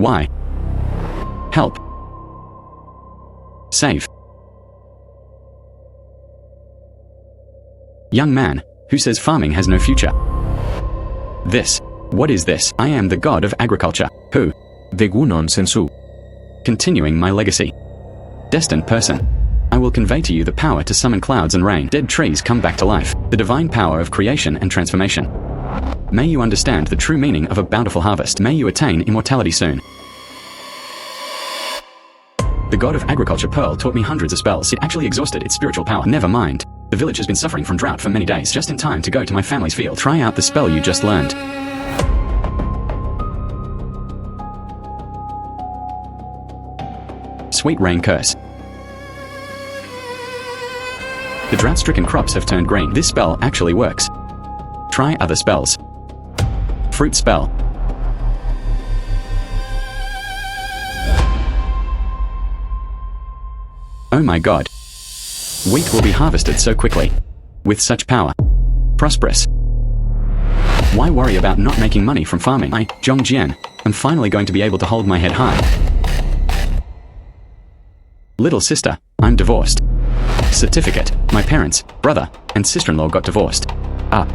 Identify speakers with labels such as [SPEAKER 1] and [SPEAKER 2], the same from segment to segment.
[SPEAKER 1] Why? Help. Save. Young man, who says farming has no future? This. What is this? I am the god of agriculture. Who?
[SPEAKER 2] Vegunon sensu.
[SPEAKER 1] Continuing my legacy. Destined person. I will convey to you the power to summon clouds and rain. Dead trees come back to life. The divine power of creation and transformation. May you understand the true meaning of a bountiful harvest. May you attain immortality soon. The god of agriculture Pearl taught me hundreds of spells. It actually exhausted its spiritual power. Never mind. The village has been suffering from drought for many days. Just in time to go to my family's field. Try out the spell you just learned. Sweet rain curse. The drought-stricken crops have turned green. This spell actually works. Try other spells. Fruit spell. Oh my god. Wheat will be harvested so quickly. With such power. Prosperous. Why worry about not making money from farming? I, Zhang Jian, am finally going to be able to hold my head high. Little sister, I'm divorced. Certificate, my parents, brother, and sister-in-law got divorced. Ah.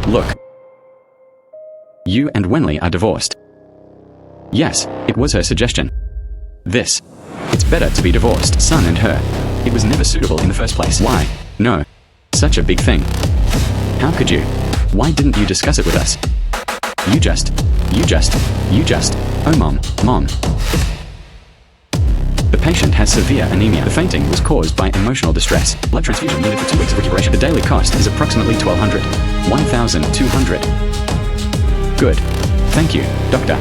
[SPEAKER 1] Look. You and Wenli are divorced. Yes, it was her suggestion. This. It's better to be divorced, son and her. It was never suitable in the first place. Why? No. Such a big thing. How could you? Why didn't you discuss it with us? You just. Oh mom. The patient has severe anemia. The fainting was caused by emotional distress. Blood transfusion needed for 2 weeks of recuperation. The daily cost is approximately 1,200. 1,200. Good. Thank you, doctor.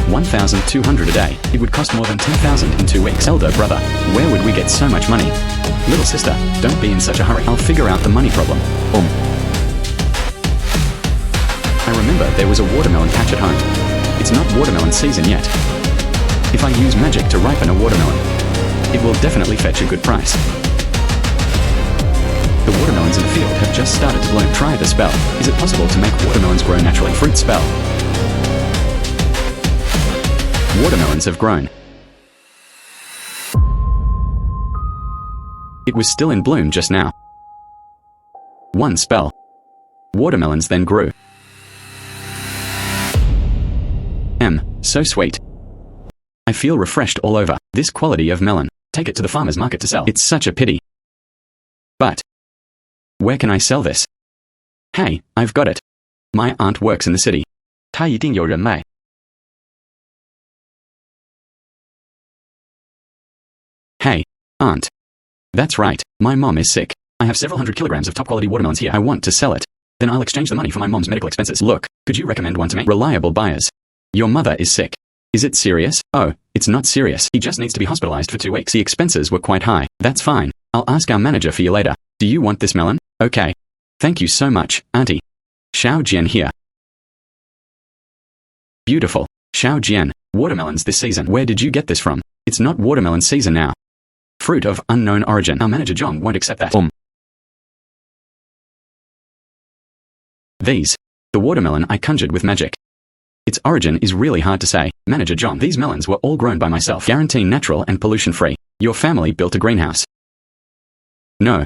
[SPEAKER 1] 1,200 a day. It would cost more than 10,000 in 2 weeks. Elder brother, where would we get so much money? Little sister, don't be in such a hurry. I'll figure out the money problem. I remember there was a watermelon patch at home. It's not watermelon season yet. If I use magic to ripen a watermelon, it will definitely fetch a good price. The watermelons in the field have just started to bloom. Try the spell. Is it possible to make watermelons grow naturally? Fruit spell. Watermelons have grown. It was still in bloom just now. One spell. Watermelons then grew. So sweet. I feel refreshed all over. This quality of melon. Take it to the farmer's market to sell. It's such a pity. But where can I sell this? Hey, I've got it. My aunt works in the city. 她一定有人脉. Hey, aunt. That's right. My mom is sick. I have several hundred kilograms of top-quality watermelons here. I want to sell it. Then I'll exchange the money for my mom's medical expenses. Look, could you recommend one to me? Reliable buyers. Your mother is sick. Is it serious? Oh, it's not serious. He just needs to be hospitalized for 2 weeks. The expenses were quite high. That's fine. I'll ask our manager for you later. Do you want this melon? Okay. Thank you so much, auntie. Zhang Jian here. Beautiful. Zhang Jian. Watermelons this season. Where did you get this from? It's not watermelon season now. Fruit of unknown origin. Our manager Zhang won't accept that. These. The watermelon I conjured with magic. Its origin is really hard to say. Manager Zhang, these melons were all grown by myself. Guarantee natural and pollution-free. Your family built a greenhouse. No.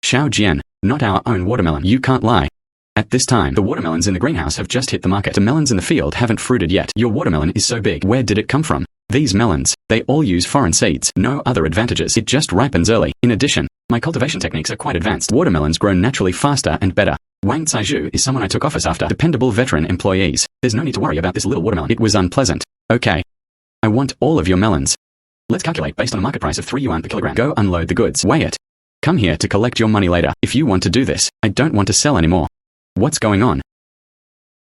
[SPEAKER 1] Zhang Jian, not our own watermelon. You can't lie. At this time, the watermelons in the greenhouse have just hit the market. The melons in the field haven't fruited yet. Your watermelon is so big. Where did it come from? These melons, they all use foreign seeds. No other advantages. It just ripens early. In addition, my cultivation techniques are quite advanced. Watermelons grow naturally faster and better. Wang Caizhu is someone I took office after. Dependable veteran employees. There's no need to worry about this little watermelon. It was unpleasant. Okay. I want all of your melons. Let's calculate based on a market price of 3 yuan per kilogram. Go unload the goods. Weigh it. Come here to collect your money later. If you want to do this, I don't want to sell anymore. What's going on?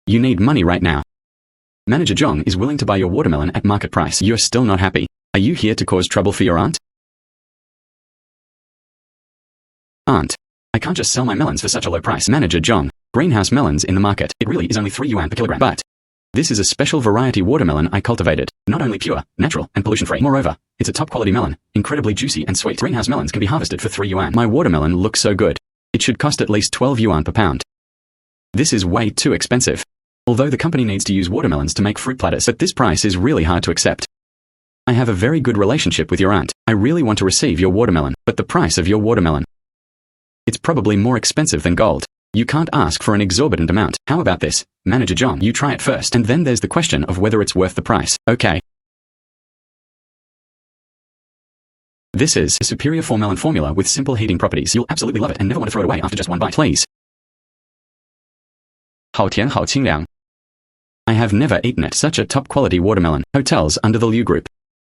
[SPEAKER 1] You need money right now. Manager Zhang is willing to buy your watermelon at market price. You're still not happy. Are you here to cause trouble for your aunt? Aunt. I can't just sell my melons for such a low price. Manager Zhang. Greenhouse melons in the market. It really is only 3 yuan per kilogram. But this is a special variety watermelon I cultivated. Not only pure, natural, and pollution-free. Moreover, it's a top-quality melon. Incredibly juicy and sweet. Greenhouse melons can be harvested for 3 yuan. My watermelon looks so good. It should cost at least 12 yuan per pound. This is way too expensive. Although the company needs to use watermelons to make fruit platters, but this price is really hard to accept. I have a very good relationship with your aunt. I really want to receive your watermelon, but the price of your watermelon. It's probably more expensive than gold. You can't ask for an exorbitant amount. How about this, Manager John? You try it first, and then there's the question of whether it's worth the price. Okay. This is a superior 4-melon formula with simple heating properties. You'll absolutely love it and never want to throw it away after just one bite. Please. 好甜好清凉. I have never eaten it. Such a top-quality watermelon. Hotels under the Liu Group.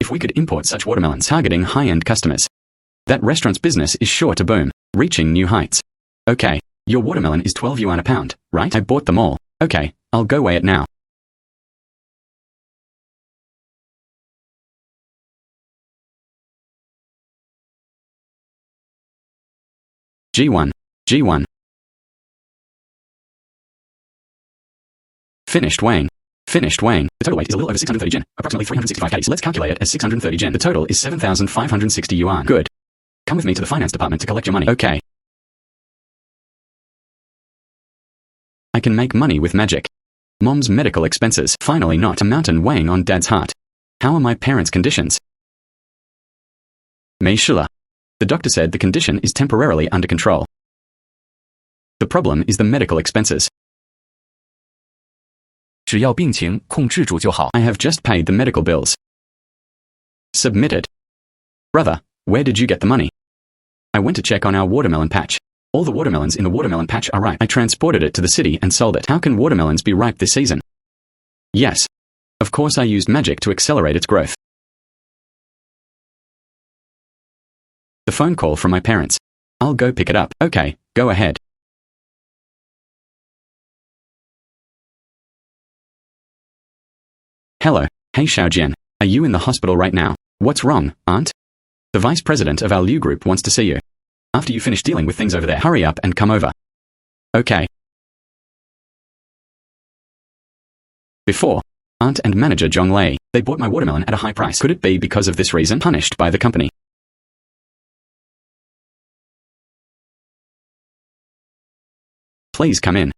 [SPEAKER 1] If we could import such watermelons targeting high-end customers, that restaurant's business is sure to boom, reaching new heights. Okay, your watermelon is 12 yuan a pound, right? I bought them all. Okay, I'll go weigh it now. G1. G1. Finished weighing. Finished weighing. The total weight is a little over 630 jin, approximately 365 kgs. Let's calculate it as 630 jin. The total is 7,560 yuan. Good. Come with me to the finance department to collect your money. Okay. I can make money with magic. Mom's medical expenses. Finally not a mountain weighing on Dad's heart. How are my parents' conditions? 没事了. The doctor said the condition is temporarily under control. The problem is the medical expenses.
[SPEAKER 2] 只要病情控制住就好。
[SPEAKER 1] I have just paid the medical bills. Submitted. Brother, where did you get the money? I went to check on our watermelon patch. All the watermelons in the watermelon patch are ripe. I transported it to the city and sold it. How can watermelons be ripe this season? Yes. Of course I used magic to accelerate its growth. The phone call from my parents. I'll go pick it up. Okay, go ahead. Hello. Hey Zhang Jian. Are you in the hospital right now? What's wrong, aunt? The vice president of our Liu Group wants to see you. After you finish dealing with things over there, hurry up and come over. Okay. Before, aunt and manager Zhang Lei, they bought my watermelon at a high price. Could it be because of this reason? Punished by the company. Please come in.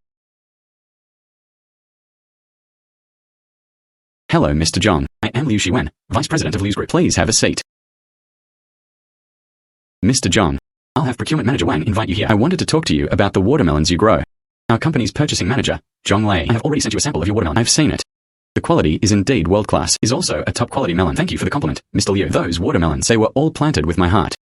[SPEAKER 1] Hello, Mr. Zhang. I am Liu Xiwen, Vice President of Liu's Group. Please have a seat. Mr. Zhang, I'll have Procurement Manager Wang invite you here. I wanted to talk to you about the watermelons you grow. Our company's purchasing manager, Zhang Lei. I have already sent you a sample of your watermelon. I've seen it. The quality is indeed world-class. Is also a top-quality melon. Thank you for the compliment, Mr. Liu. Those watermelons, they were all planted with my heart.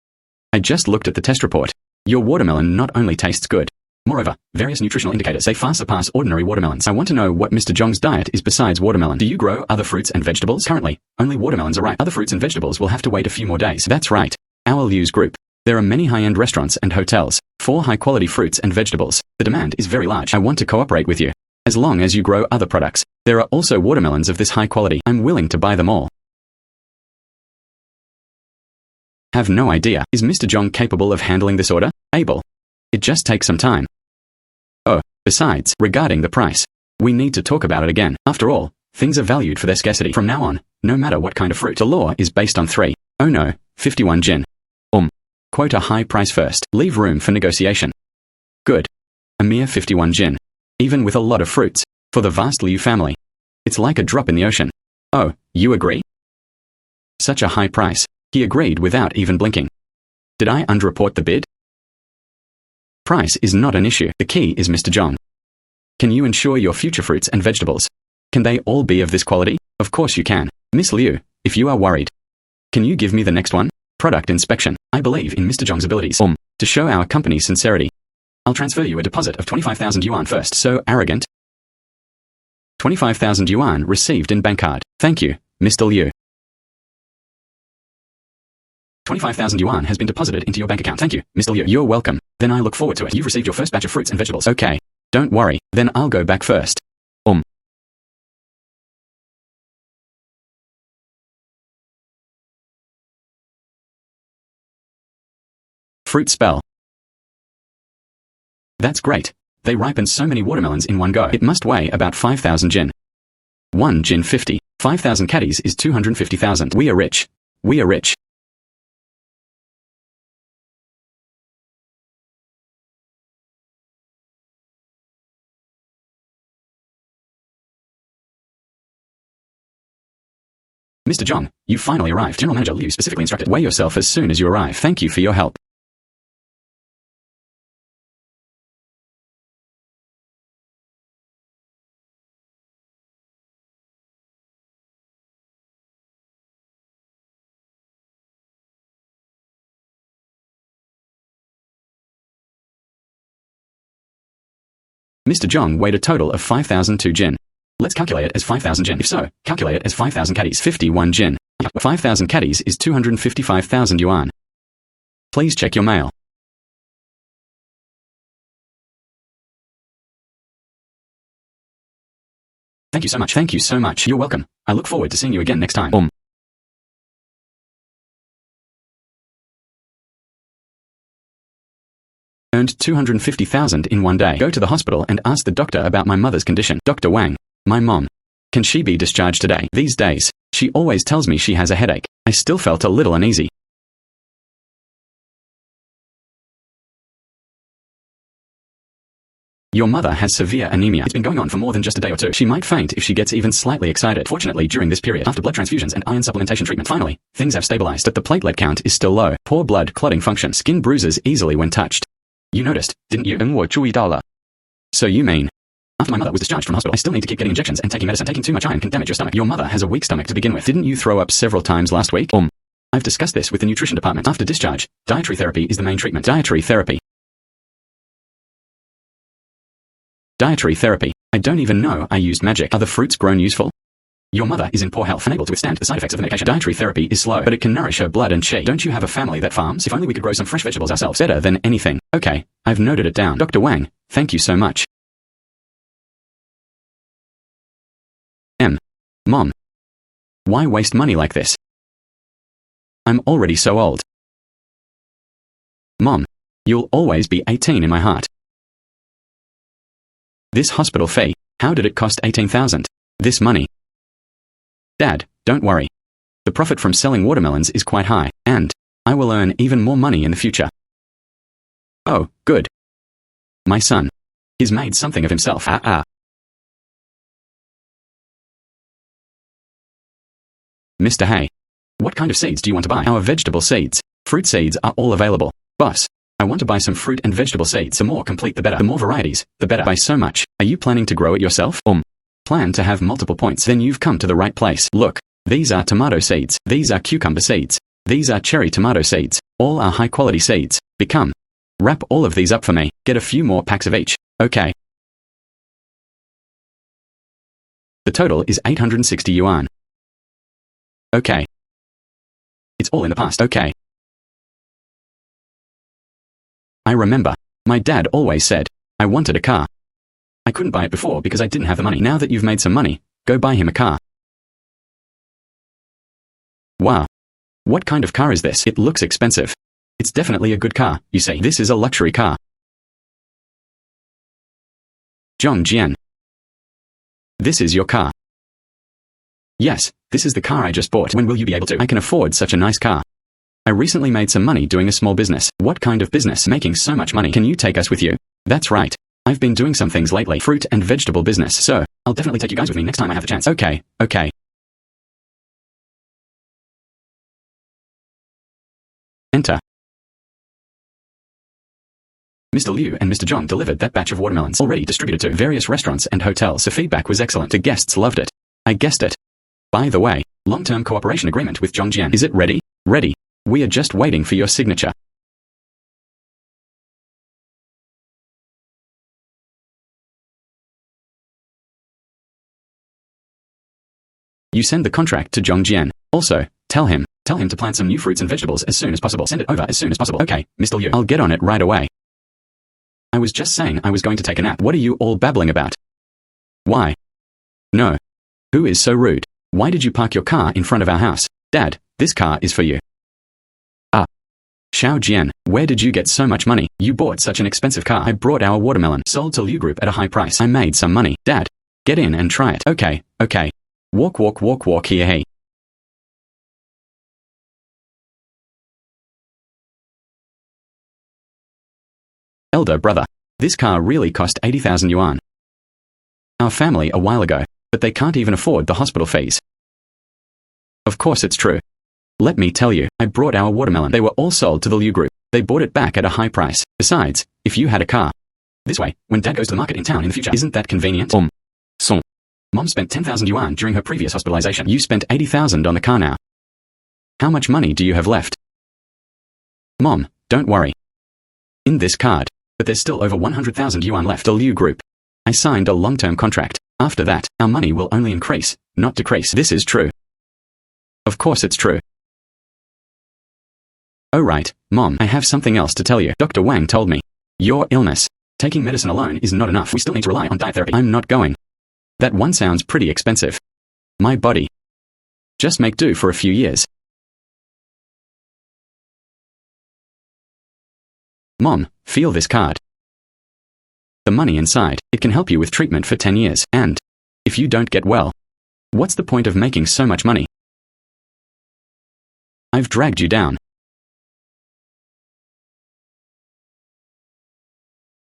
[SPEAKER 1] I just looked at the test report. Your watermelon not only tastes good, moreover, various nutritional indicators say far surpass ordinary watermelons. I want to know what Mr. Zhang's diet is besides watermelon. Do you grow other fruits and vegetables? Currently, only watermelons are ripe. Other fruits and vegetables will have to wait a few more days. That's right. Our Liu's Group. There are many high-end restaurants and hotels for high-quality fruits and vegetables. The demand is very large. I want to cooperate with you. As long as you grow other products. There are also watermelons of this high quality. I'm willing to buy them all. Have no idea. Is Mr. Zhang capable of handling this order? Able. It just takes some time. Oh, besides, regarding the price, we need to talk about it again. After all, things are valued for their scarcity. From now on, no matter what kind of fruit, the law is based on 3. Oh no, 51 jin. Quote a high price first. Leave room for negotiation. Good. A mere 51 jin. Even with a lot of fruits. For the vast Liu family. It's like a drop in the ocean. Oh, you agree? Such a high price. He agreed without even blinking. Did I underreport the bid? Price is not an issue. The key is Mr. Zhang. Can you ensure your future fruits and vegetables? Can they all be of this quality? Of course you can. Miss Liu, if you are worried. Can you give me the next one? Product inspection. I believe in Mr. Zhang's abilities. To show our company's sincerity. I'll transfer you a deposit of 25,000 yuan first. So arrogant. 25,000 yuan received in bank card. Thank you, Mr. Liu. 25,000 yuan has been deposited into your bank account. Thank you, Mr. Liu. You're welcome. Then I look forward to it. You've received your first batch of fruits and vegetables. Okay. Don't worry. Then I'll go back first. Fruit spell. That's great. They ripen so many watermelons in one go. It must weigh about 5,000 jin. 1 jin 50. 5,000 caddies is 250,000. We are rich. We are rich. Mr. Zhang, you finally arrived. General Manager Liu specifically instructed, weigh yourself as soon as you arrive. Thank you for your help. Mr. Zhang weighed a total of 5,002 jin. Let's calculate it as 5,000 jin. If so, calculate it as 5,000 caddies. 51 jin. 5,000 caddies is 255,000 yuan. Please check your mail. Thank you so much. Thank you so much. You're welcome. I look forward to seeing you again next time. Earned 250,000 in one day. Go to the hospital and ask the doctor about my mother's condition. Dr. Wang. My mom. Can she be discharged today? These days, she always tells me she has a headache. I still felt a little uneasy. Your mother has severe anemia. It's been going on for more than just a day or two. She might faint if she gets even slightly excited. Fortunately, during this period, after blood transfusions and iron supplementation treatment, finally, things have stabilized, but the platelet count is still low. Poor blood clotting function. Skin bruises easily when touched. You noticed, didn't you?
[SPEAKER 2] 我注意到了。
[SPEAKER 1] So you mean, after my mother was discharged from hospital, I still need to keep getting injections and taking medicine. Taking too much iron can damage your stomach. Your mother has a weak stomach to begin with. Didn't you throw up several times last week? I've discussed this with the nutrition department. After discharge, dietary therapy is the main treatment. Dietary therapy. Dietary therapy. I don't even know I used magic. Are the fruits grown useful? Your mother is in poor health, unable to withstand the side effects of the medication. Dietary therapy is slow, but it can nourish her blood and chi. Don't you have a family that farms? If only we could grow some fresh vegetables ourselves. Better than anything. Okay, I've noted it down. Dr. Wang, thank you so much. Mom. Why waste money like this? I'm already so old. Mom, you'll always be 18 in my heart. This hospital fee, how did it cost 18,000? This money. Dad, don't worry. The profit from selling watermelons is quite high, and I will earn even more money in the future. Oh, good. My son. He's made something of himself. Mr. Hay. What kind of seeds do you want to buy? Our vegetable seeds. Fruit seeds are all available. Boss, I want to buy some fruit and vegetable seeds. The more complete the better. The more varieties, the better. By so much. Are you planning to grow it yourself? Plan to have multiple points. Then you've come to the right place. Look, these are tomato seeds. These are cucumber seeds. These are cherry tomato seeds. All are high quality seeds. Wrap all of these up for me. Get a few more packs of each. Okay. The total is 860 yuan. Okay. It's all in the past. Okay. I remember. My dad always said, I wanted a car. I couldn't buy it before because I didn't have the money. Now that you've made some money, go buy him a car. Wow. What kind of car is this? It looks expensive. It's definitely a good car, you see. This is a luxury car. Zhang Jian. This is your car. Yes, this is the car I just bought. When will you be able to? I can afford such a nice car. I recently made some money doing a small business. What kind of business? Making so much money. Can you take us with you? That's right. I've been doing some things lately. Fruit and vegetable business. So, I'll definitely take you guys with me next time I have the chance. Okay. Enter. Mr. Liu and Mr. Zhang delivered that batch of watermelons already distributed to various restaurants and hotels. The feedback was excellent. The guests loved it. I guessed it. By the way, long-term cooperation agreement with Zhang Jian. Is it ready? Ready. We are just waiting for your signature. You send the contract to Zhang Jian. Also, tell him to plant some new fruits and vegetables as soon as possible. Send it over as soon as possible. Okay, Mr. Liu. I'll get on it right away. I was just saying I was going to take a nap. What are you all babbling about? Why? No. Who is so rude? Why did you park your car in front of our house? Dad, this car is for you. Xiao Jian, where did you get so much money? You bought such an expensive car. I brought our watermelon. Sold to Liu Group at a high price. I made some money. Dad, get in and try it. Okay. Walk here. Hey. Elder brother, this car really cost 80,000 yuan. Our family a while ago, but they can't even afford the hospital fees. Of course it's true. Let me tell you, I brought our watermelon. They were all sold to the Liu Group. They bought it back at a high price. Besides, if you had a car. This way, when Dad goes to the market in town in the future, isn't that convenient? So. Mom spent 10,000 yuan during her previous hospitalization. You spent 80,000 on the car now. How much money do you have left? Mom, don't worry. In this card. But there's still over 100,000 yuan left. The Liu Group. I signed a long-term contract. After that, our money will only increase, not decrease. This is true. Of course it's true. Oh right, Mom, I have something else to tell you. Dr. Wang told me. Your illness. Taking medicine alone is not enough. We still need to rely on diet therapy. I'm not going. That one sounds pretty expensive. My body. Just make do for a few years. Mom, feel this card. The money inside, it can help you with treatment for 10 years. And if you don't get well, what's the point of making so much money? I've dragged you down.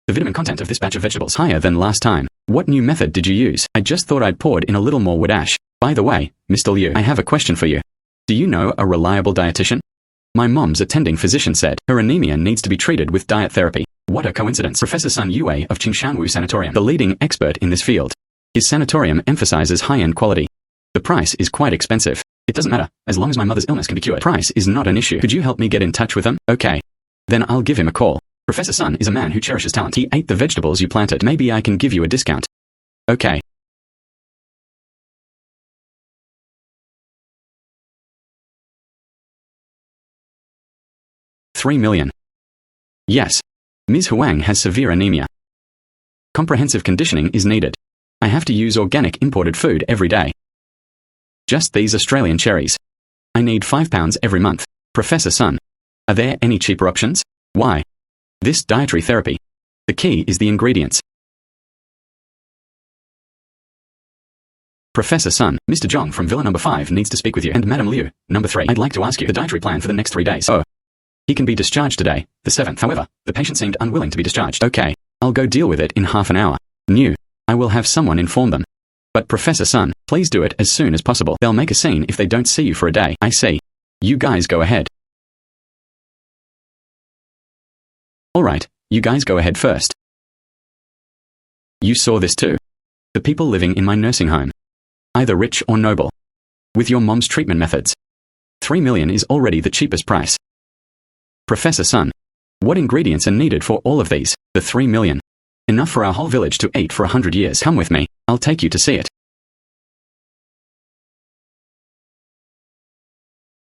[SPEAKER 1] The vitamin content of this batch of vegetables higher than last time. What new method did you use? I just thought I'd poured in a little more wood ash. By the way, Mr. Liu, I have a question for you. Do you know a reliable dietitian? My mom's attending physician said her anemia needs to be treated with diet therapy. What a coincidence. Professor Sun Yue of Qingshanwu Sanatorium, the leading expert in this field. His sanatorium emphasizes high-end quality. The price is quite expensive. It doesn't matter, as long as my mother's illness can be cured. Price is not an issue. Could you help me get in touch with him? Okay. Then I'll give him a call. Professor Sun is a man who cherishes talent. He ate the vegetables you planted. Maybe I can give you a discount. Okay. $3 million. Yes. Ms. Huang has severe anemia. Comprehensive conditioning is needed. I have to use organic imported food every day. Just these Australian cherries. I need 5 pounds every month. Professor Sun. Are there any cheaper options? Why? This dietary therapy. The key is the ingredients. Professor Sun, Mr. Zhang from Villa number 5 needs to speak with you. And Madam Liu, number 3. I'd like to ask you the dietary plan for the next 3 days. Oh. He can be discharged today, the 7th. However, the patient seemed unwilling to be discharged. Okay. I'll go deal with it in half an hour. I will have someone inform them. But Professor Sun, please do it as soon as possible. They'll make a scene if they don't see you for a day. I see. You guys go ahead. Alright, you guys go ahead first. You saw this too. The people living in my nursing home. Either rich or noble. With your mom's treatment methods. 3 million is already the cheapest price. Professor Sun. What ingredients are needed for all of these? The 3 million. Enough for our whole village to eat for 100 years. Come with me, I'll take you to see it.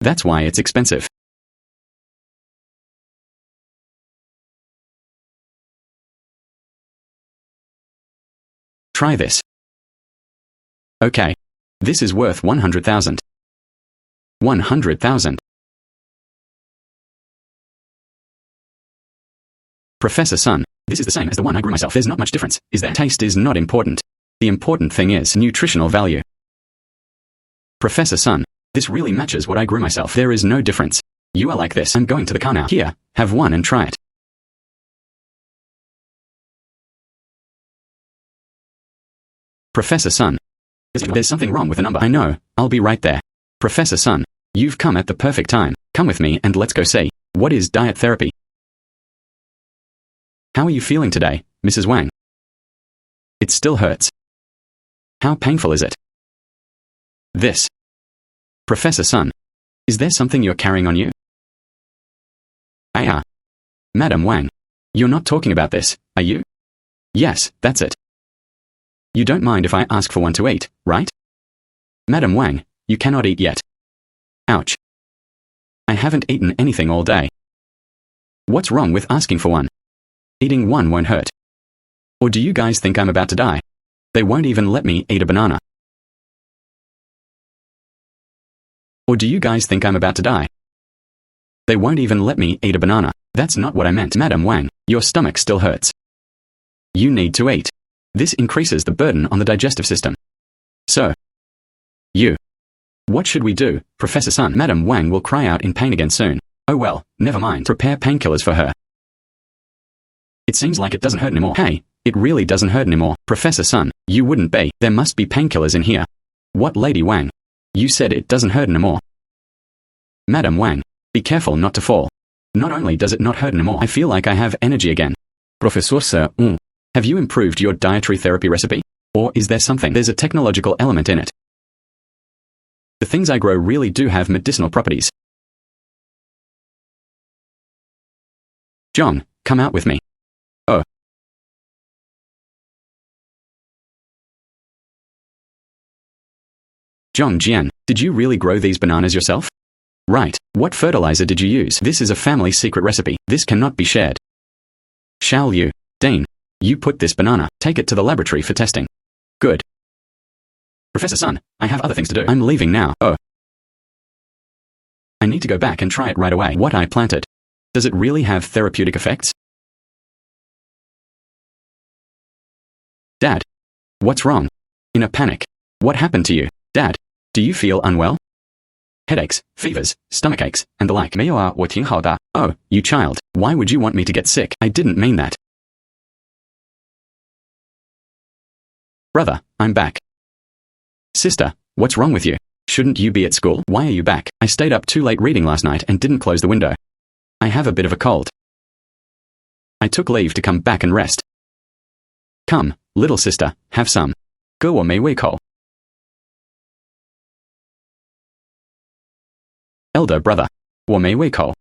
[SPEAKER 1] That's why it's expensive. Try this. Okay. This is worth 100,000. 100,000. Professor Sun, this is the same as the one I grew myself. There's not much difference, is there? Taste is not important. The important thing is nutritional value. Professor Sun, this really matches what I grew myself. There is no difference. You are like this. I'm going to the car now. Here, have one and try it. Professor Sun. There's something wrong with the number. I know, I'll be right there. Professor Sun, you've come at the perfect time. Come with me and let's go see. What is diet therapy? How are you feeling today, Mrs. Wang? It still hurts. How painful is it? This. Professor Sun, is there something you're carrying on you? Madam Wang, you're not talking about this, are you? Yes, that's it. You don't mind if I ask for one to eat, right? Madam Wang, you cannot eat yet. Ouch. I haven't eaten anything all day. What's wrong with asking for one? Eating one won't hurt. Or do you guys think I'm about to die? They won't even let me eat a banana. Or do you guys think I'm about to die? They won't even let me eat a banana. That's not what I meant. Madam Wang, your stomach still hurts. You need to eat. This increases the burden on the digestive system. So. What should we do, Professor Sun? Madam Wang will cry out in pain again soon. Oh well, never mind. Prepare painkillers for her. It seems like it doesn't hurt anymore. Hey, it really doesn't hurt anymore. Professor Sun, you wouldn't be. There must be painkillers in here. What, Lady Wang? You said it doesn't hurt anymore. Madam Wang, be careful not to fall. Not only does it not hurt anymore, I feel like I have energy again. Professor Sir, have you improved your dietary therapy recipe? Or is there something? There's a technological element in it. The things I grow really do have medicinal properties. Zhang, come out with me. Oh. Zhang Jian, did you really grow these bananas yourself? Right. What fertilizer did you use? This is a family secret recipe. This cannot be shared. Xiao Liu, Dean, you put this banana, take it to the laboratory for testing. Good. Professor Sun, I have other things to do. I'm leaving now. Oh. I need to go back and try it right away. What I planted. Does it really have therapeutic effects? Dad. What's wrong? In a panic. What happened to you? Dad, do you feel unwell? Headaches, fevers, stomachaches, and the like. 没有啊，我挺好的. Oh, you child, why would you want me to get sick? I didn't mean that. Brother, I'm back. Sister, what's wrong with you? Shouldn't you be at school? Why are you back? I stayed up too late reading last night and didn't close the window. I have a bit of a cold. I took leave to come back and rest. Come, little sister, have some. 哥我没胃口. Elder brother. 我没胃口.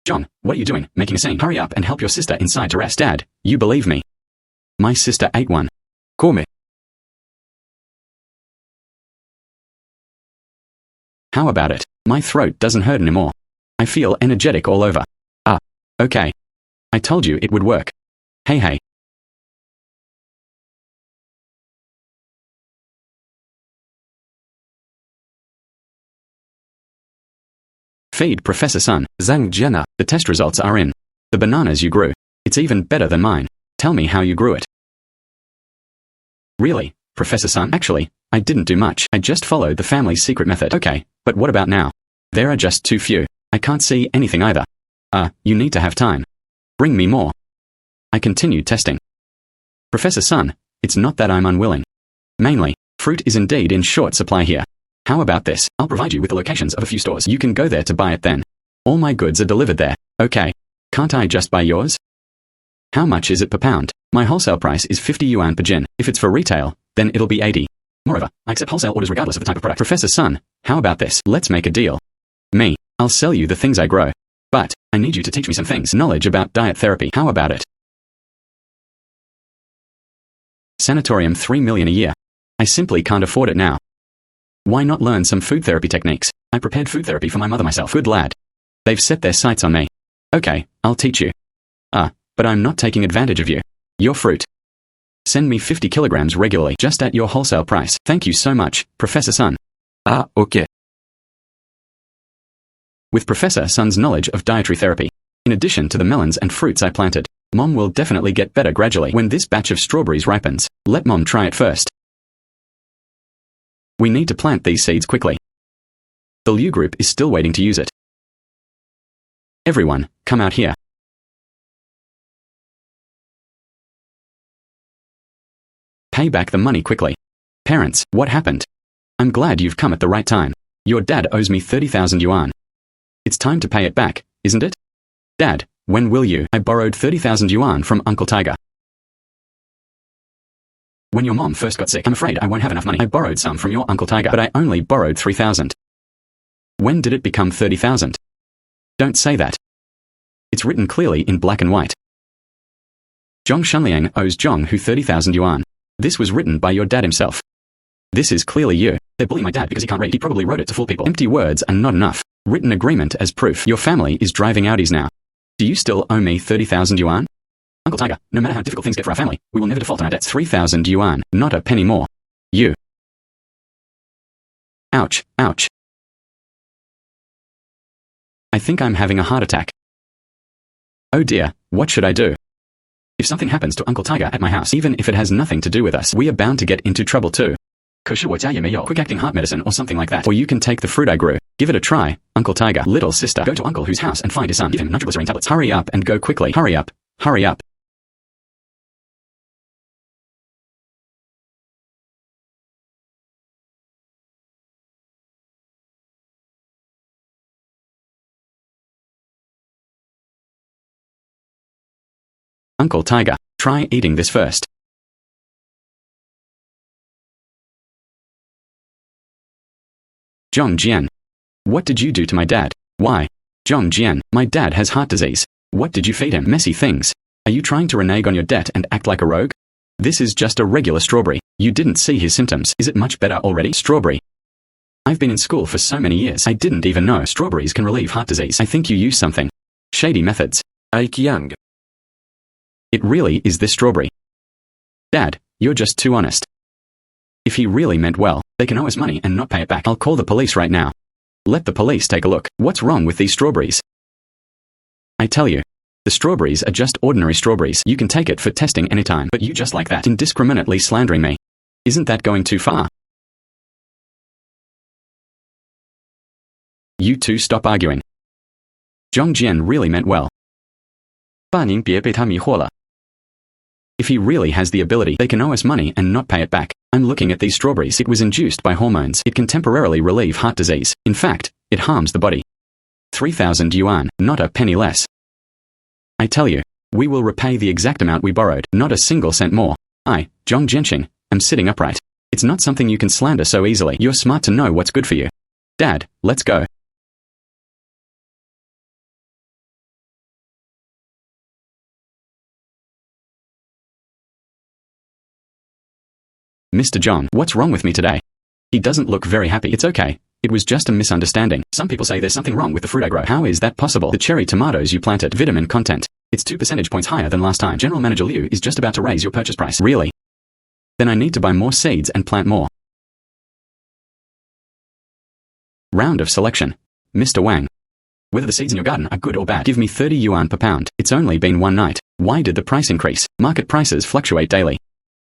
[SPEAKER 1] John, what are you doing, making a scene? Hurry up and help your sister inside to rest. Dad, you believe me. My sister ate one. Come. How about it? My throat doesn't hurt anymore. I feel energetic all over. Ah, okay. I told you it would work. Hey. Feed Professor Sun. Zhang Jian. The test results are in. The bananas you grew. It's even better than mine. Tell me how you grew it. Really, Professor Sun? Actually, I didn't do much. I just followed the family's secret method. Okay, but what about now? There are just too few. I can't see anything either. You need to have time. Bring me more. I continued testing. Professor Sun, it's not that I'm unwilling. Mainly, fruit is indeed in short supply here. How about this? I'll provide you with the locations of a few stores. You can go there to buy it then. All my goods are delivered there. Okay. Can't I just buy yours? How much is it per pound? My wholesale price is 50 yuan per jin. If it's for retail, then it'll be 80. Moreover, I accept wholesale orders regardless of the type of product. Professor Sun, how about this? Let's make a deal. Me, I'll sell you the things I grow. But, I need you to teach me some things. Knowledge about diet therapy. How about it? Sanatorium 3 million a year. I simply can't afford it now. Why not learn some food therapy techniques? I prepared food therapy for my mother myself. Good lad. They've set their sights on me. Okay, I'll teach you. But I'm not taking advantage of you. Your fruit. Send me 50 kilograms regularly, just at your wholesale price. Thank you so much, Professor Sun. Okay. With Professor Sun's knowledge of dietary therapy, in addition to the melons and fruits I planted, Mom will definitely get better gradually. When this batch of strawberries ripens, let Mom try it first. We need to plant these seeds quickly. The Liu group is still waiting to use it. Everyone, come out here. Pay back the money quickly. Parents, what happened? I'm glad you've come at the right time. Your dad owes me 30,000 yuan. It's time to pay it back, isn't it? Dad, when will you? I borrowed 30,000 yuan from Uncle Tiger. When your mom first got sick, I'm afraid I won't have enough money. I borrowed some from your Uncle Tiger, but I only borrowed 3,000. When did it become 30,000? Don't say that. It's written clearly in black and white. Zhong Shunliang owes Zhong Hu 30,000 yuan. This was written by your dad himself. This is clearly you. They're bullying my dad because he can't read. He probably wrote it to fool people. Empty words are not enough. Written agreement as proof. Your family is driving outies now. Do you still owe me 30,000 yuan? Uncle Tiger, no matter how difficult things get for our family, we will never default on our debts. 3,000 yuan, not a penny more. You. Ouch, ouch. I think I'm having a heart attack. Oh dear, what should I do? If something happens to Uncle Tiger at my house, even if it has nothing to do with us, we are bound to get into trouble too. 可是我家也没有 quick-acting heart medicine or something like that. Or you can take the fruit I grew. Give it a try, Uncle Tiger. Little sister, go to Uncle Who's house and find his son. Give him nitroglycerine tablets. Hurry up and go quickly. Hurry up. Hurry up. Uncle Tiger, try eating this first. Zhang Jian. What did you do to my dad? Why? Zhang Jian, my dad has heart disease. What did you feed him? Messy things. Are you trying to renege on your debt and act like a rogue? This is just a regular strawberry. You didn't see his symptoms. Is it much better already? Strawberry. I've been in school for so many years. I didn't even know strawberries can relieve heart disease. I think you use something. Shady methods.
[SPEAKER 2] Ike Young.
[SPEAKER 1] It really is this strawberry. Dad, you're just too honest. If he really meant well, they can owe us money and not pay it back. I'll call the police right now. Let the police take a look. What's wrong with these strawberries? I tell you, the strawberries are just ordinary strawberries. You can take it for testing anytime, but you just like that, indiscriminately slandering me. Isn't that going too far? You two stop arguing. Zhang Jian really meant well.
[SPEAKER 2] 爸您别被他迷惑了。
[SPEAKER 1] If he really has the ability, they can owe us money and not pay it back. I'm looking at these strawberries. It was induced by hormones. It can temporarily relieve heart disease. In fact, it harms the body. 3,000 yuan, not a penny less. I tell you, we will repay the exact amount we borrowed, not a single cent more. I, Zhang Jianqing, am sitting upright. It's not something you can slander so easily. You're smart to know what's good for you. Dad, let's go. Mr. John, what's wrong with me today? He doesn't look very happy. It's okay. It was just a misunderstanding. Some people say there's something wrong with the fruit I grow. How is that possible? The cherry tomatoes you planted, vitamin content. It's 2 percentage points higher than last time. General Manager Liu is just about to raise your purchase price. Really? Then I need to buy more seeds and plant more. Round of selection. Mr. Wang. Whether the seeds in your garden are good or bad, give me 30 yuan per pound. It's only been one night. Why did the price increase? Market prices fluctuate daily.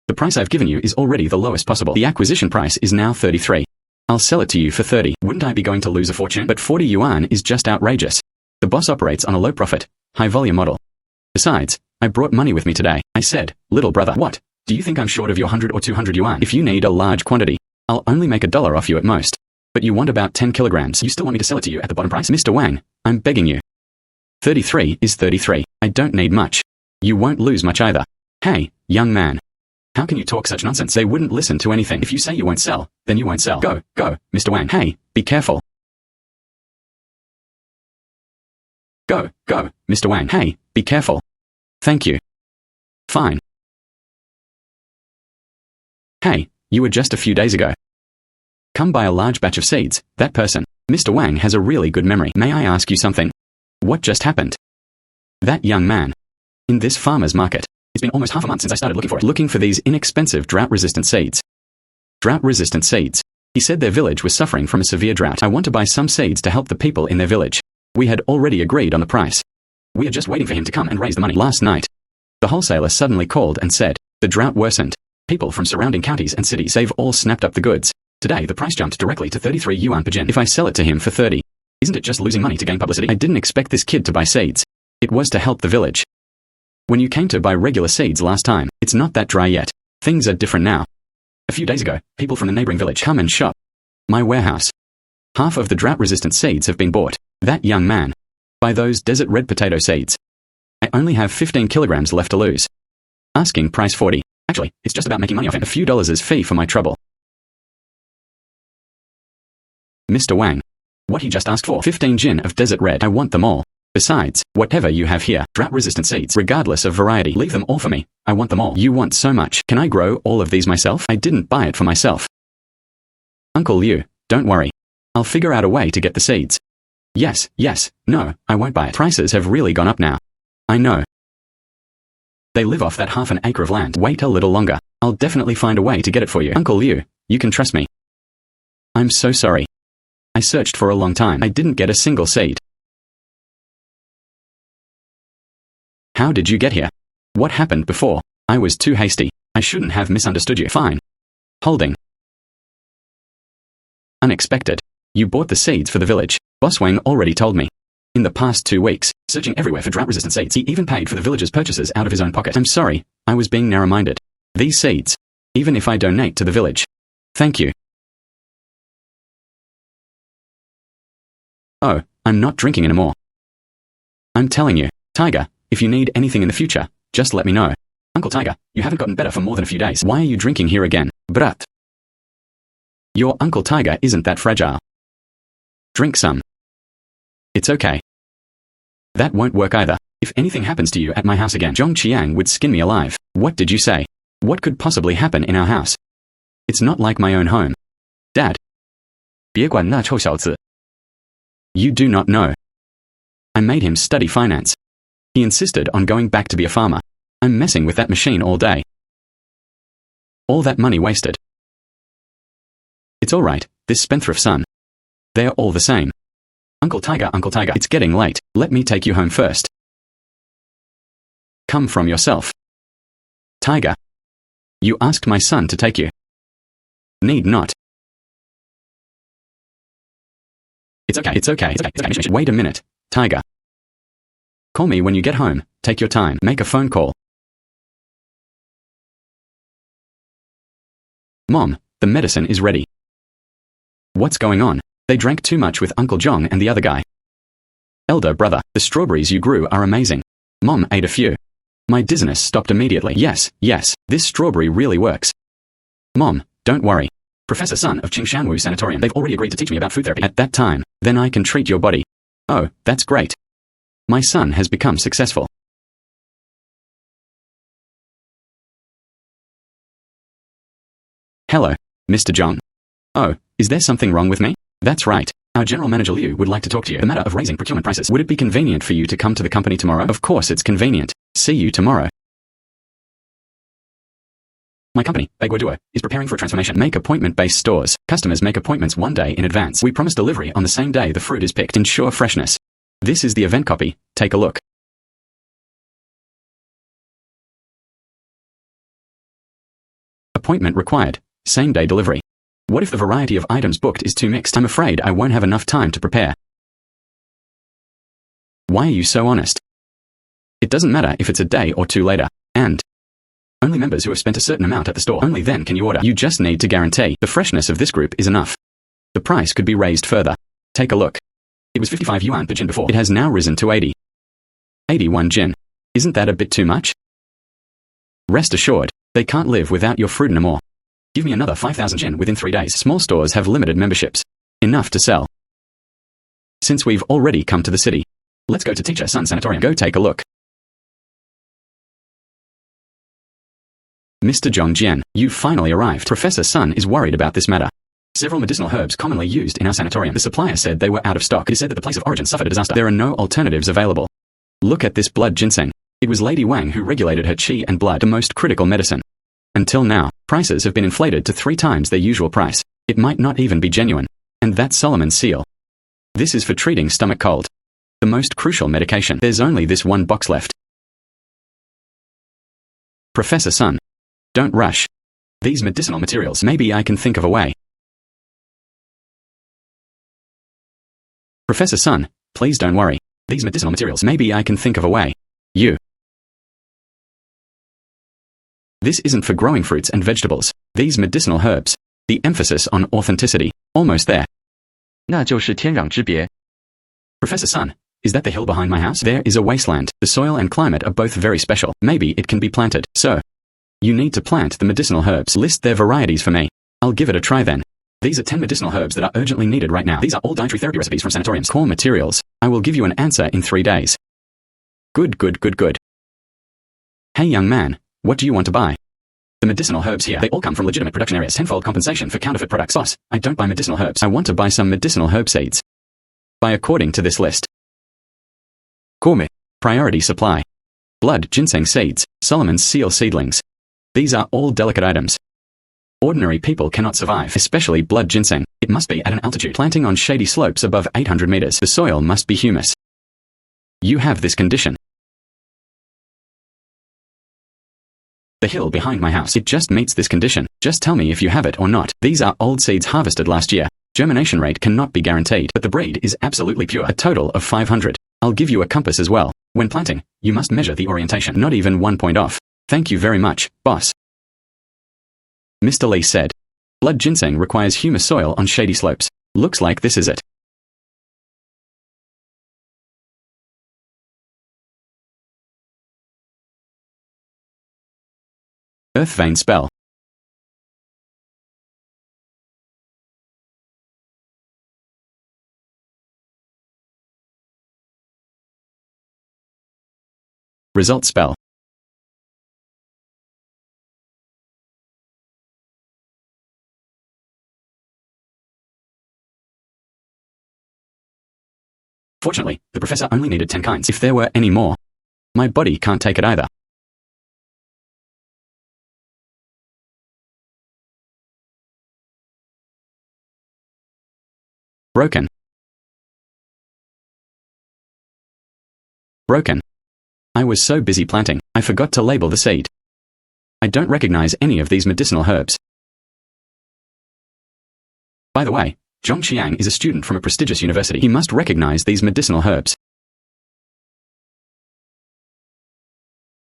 [SPEAKER 1] The price I've given you is already the lowest possible. The acquisition price is now 33. I'll sell it to you for 30. Wouldn't I be going to lose a fortune? But 40 yuan is just outrageous. The boss operates on a low profit, high volume model. Besides, I brought money with me today. I said, little brother, what? Do you think I'm short of your 100 or 200 yuan? If you need a large quantity, I'll only make $1 off you at most. But you want about 10 kilograms. You still want me to sell it to you at the bottom price? Mr. Wang, I'm begging you. 33 is 33. I don't need much. You won't lose much either. Hey, young man. How can you talk such nonsense? They wouldn't listen to anything. If you say you won't sell, then you won't sell. Go, Mr. Wang. Hey, be careful. Go, Mr. Wang. Hey, be careful. Thank you. Fine. Hey, you were just a few days ago. Come buy a large batch of seeds, that person. Mr. Wang has a really good memory. May I ask you something? What just happened? That young man. In this farmer's market. It's been almost half a month since I started looking for it. Looking for these inexpensive drought-resistant seeds. Drought-resistant seeds. He said their village was suffering from a severe drought. I want to buy some seeds to help the people in their village. We had already agreed on the price. We are just waiting for him to come and raise the money. Last night, the wholesaler suddenly called and said, the drought worsened. People from surrounding counties and cities, they've all snapped up the goods. Today the price jumped directly to 33 yuan per jin. If I sell it to him for 30, isn't it just losing money to gain publicity? I didn't expect this kid to buy seeds. It was to help the village. When you came to buy regular seeds last time, it's not that dry yet. Things are different now. A few days ago, people from the neighboring village come and shop. My warehouse. Half of the drought-resistant seeds have been bought. That young man. Buy those desert red potato seeds. I only have 15 kilograms left to lose. Asking price 40. Actually, it's just about making money off him. A few dollars as fee for my trouble. Mr. Wang. What he just asked for. 15 jin of desert red. I want them all. Besides, whatever you have here, drought-resistant seeds, regardless of variety, leave them all for me. I want them all. You want so much. Can I grow all of these myself? I didn't buy it for myself. Uncle Liu, don't worry. I'll figure out a way to get the seeds. Yes, no, I won't buy it. Prices have really gone up now. I know. They live off that half an acre of land. Wait a little longer. I'll definitely find a way to get it for you. Uncle Liu, you can trust me. I'm so sorry. I searched for a long time. I didn't get a single seed. How did you get here? What happened before? I was too hasty. I shouldn't have misunderstood you. Fine. Holding. Unexpected. You bought the seeds for the village. Boss Wang already told me. In the past 2 weeks, searching everywhere for drought-resistant seeds, he even paid for the village's purchases out of his own pocket. I'm sorry, I was being narrow-minded. These seeds. Even if I donate to the village. Thank you. Oh, I'm not drinking anymore. I'm telling you, Tiger, if you need anything in the future, Just let me know. Uncle Tiger, you haven't gotten better for more than a few days. Why are you drinking here again?
[SPEAKER 2] Brat.
[SPEAKER 1] Your Uncle Tiger isn't that fragile. Drink some. It's okay. That won't work either. If anything happens to you at my house again, Zhang Jian would skin me alive. What did you say? What could possibly happen in our house? It's not like my own home. Dad.
[SPEAKER 2] 别管那臭小子.
[SPEAKER 1] You do not know. I made him study finance. He insisted on going back to be a farmer. I'm messing with that machine all day. All that money wasted. It's all right, this spendthrift son. They're all the same. Uncle Tiger, it's getting late. Let me take you home first. Come from yourself. Tiger. You asked my son to take you. Need not. It's okay. Wait a minute, Tiger. Call me when you get home. Take your time. Make a phone call. Mom, the medicine is ready. What's going on? They drank too much with Uncle Zhang and the other guy. Elder brother, the strawberries you grew are amazing. Mom ate a few. My dizziness stopped immediately. Yes, this strawberry really works. Mom, don't worry. Professor Sun of Qingshanwu Sanatorium, they've already agreed to teach me about food therapy. At that time, then I can treat your body. Oh, that's great. My son has become successful. Hello, Mr. Zhang. Oh, is there something wrong with me? That's right. Our General Manager Liu would like to talk to you. The matter of raising procurement prices. Would it be convenient for you to come to the company tomorrow? Of course it's convenient. See you tomorrow. My company, Bagua Duo, is preparing for a transformation. Make appointment-based stores. Customers make appointments one day in advance. We promise delivery on the same day the fruit is picked. Ensure freshness. This is the event copy. Take a look. Appointment required. Same-day delivery. What if the variety of items booked is too mixed? I'm afraid I won't have enough time to prepare. Why are you so honest? It doesn't matter if it's a day or two later. And only members who have spent a certain amount at the store, only then can you order. You just need to guarantee the freshness of this group is enough. The price could be raised further. Take a look. It was 55 yuan per jin before. It has now risen to 80. 81 jin. Isn't that a bit too much? Rest assured, they can't live without your fruit no more. Give me another 5,000 jin within 3 days. Small stores have limited memberships. Enough to sell. Since we've already come to the city, let's go to Teacher Sun Sanatorium. Go take a look. Mr. Zhang Jian, you finally arrived. Professor Sun is worried about this matter. Several medicinal herbs commonly used in our sanatorium. The supplier said they were out of stock. It is said that the place of origin suffered a disaster. There are no alternatives available. Look at this blood ginseng. It was Lady Wang who regulated her qi and blood, the most critical medicine. Until now, prices have been inflated to 3 times their usual price. It might not even be genuine. And that's Solomon's seal. This is for treating stomach cold. The most crucial medication. There's only this one box left. Professor Sun. Don't rush. These medicinal materials, maybe I can think of a way. Professor Sun, please don't worry. These medicinal materials, maybe I can think of a way. You. This isn't for growing fruits and vegetables. These medicinal herbs. The emphasis on authenticity. Almost there.
[SPEAKER 2] 那就是天壤之别.
[SPEAKER 1] Professor Sun, is that the hill behind my house? There is a wasteland. The soil and climate are both very special. Maybe it can be planted. So, you need to plant the medicinal herbs. List their varieties for me. I'll give it a try then. These are 10 medicinal herbs that are urgently needed right now. These are all dietary therapy recipes from sanatoriums. Core materials. I will give you an answer in 3 days. Good. Hey young man, what do you want to buy? The medicinal herbs here, they all come from legitimate production areas. Tenfold compensation for counterfeit products. Boss, I don't buy medicinal herbs. I want to buy some medicinal herb seeds. Buy according to this list. Come. Priority supply. Blood ginseng seeds. Solomon's seal seedlings. These are all delicate items. Ordinary people cannot survive, especially blood ginseng. It must be at an altitude. Planting on shady slopes above 800 meters. The soil must be humus. You have this condition. The hill behind my house, it just meets this condition. Just tell me if you have it or not. These are old seeds harvested last year. Germination rate cannot be guaranteed, but the breed is absolutely pure. A total of 500. I'll give you a compass as well. When planting, you must measure the orientation, not even 1 point off. Thank you very much, boss. Mr. Lee said. Blood ginseng requires humus soil on shady slopes. Looks like this is it. Earth vein spell. Result spell. Fortunately, the professor only needed 10 kinds. If there were any more, my body can't take it either. Broken. Broken. I was so busy planting, I forgot to label the seed. I don't recognize any of these medicinal herbs. By the way, Zhang Jian is a student from a prestigious university. He must recognize these medicinal herbs.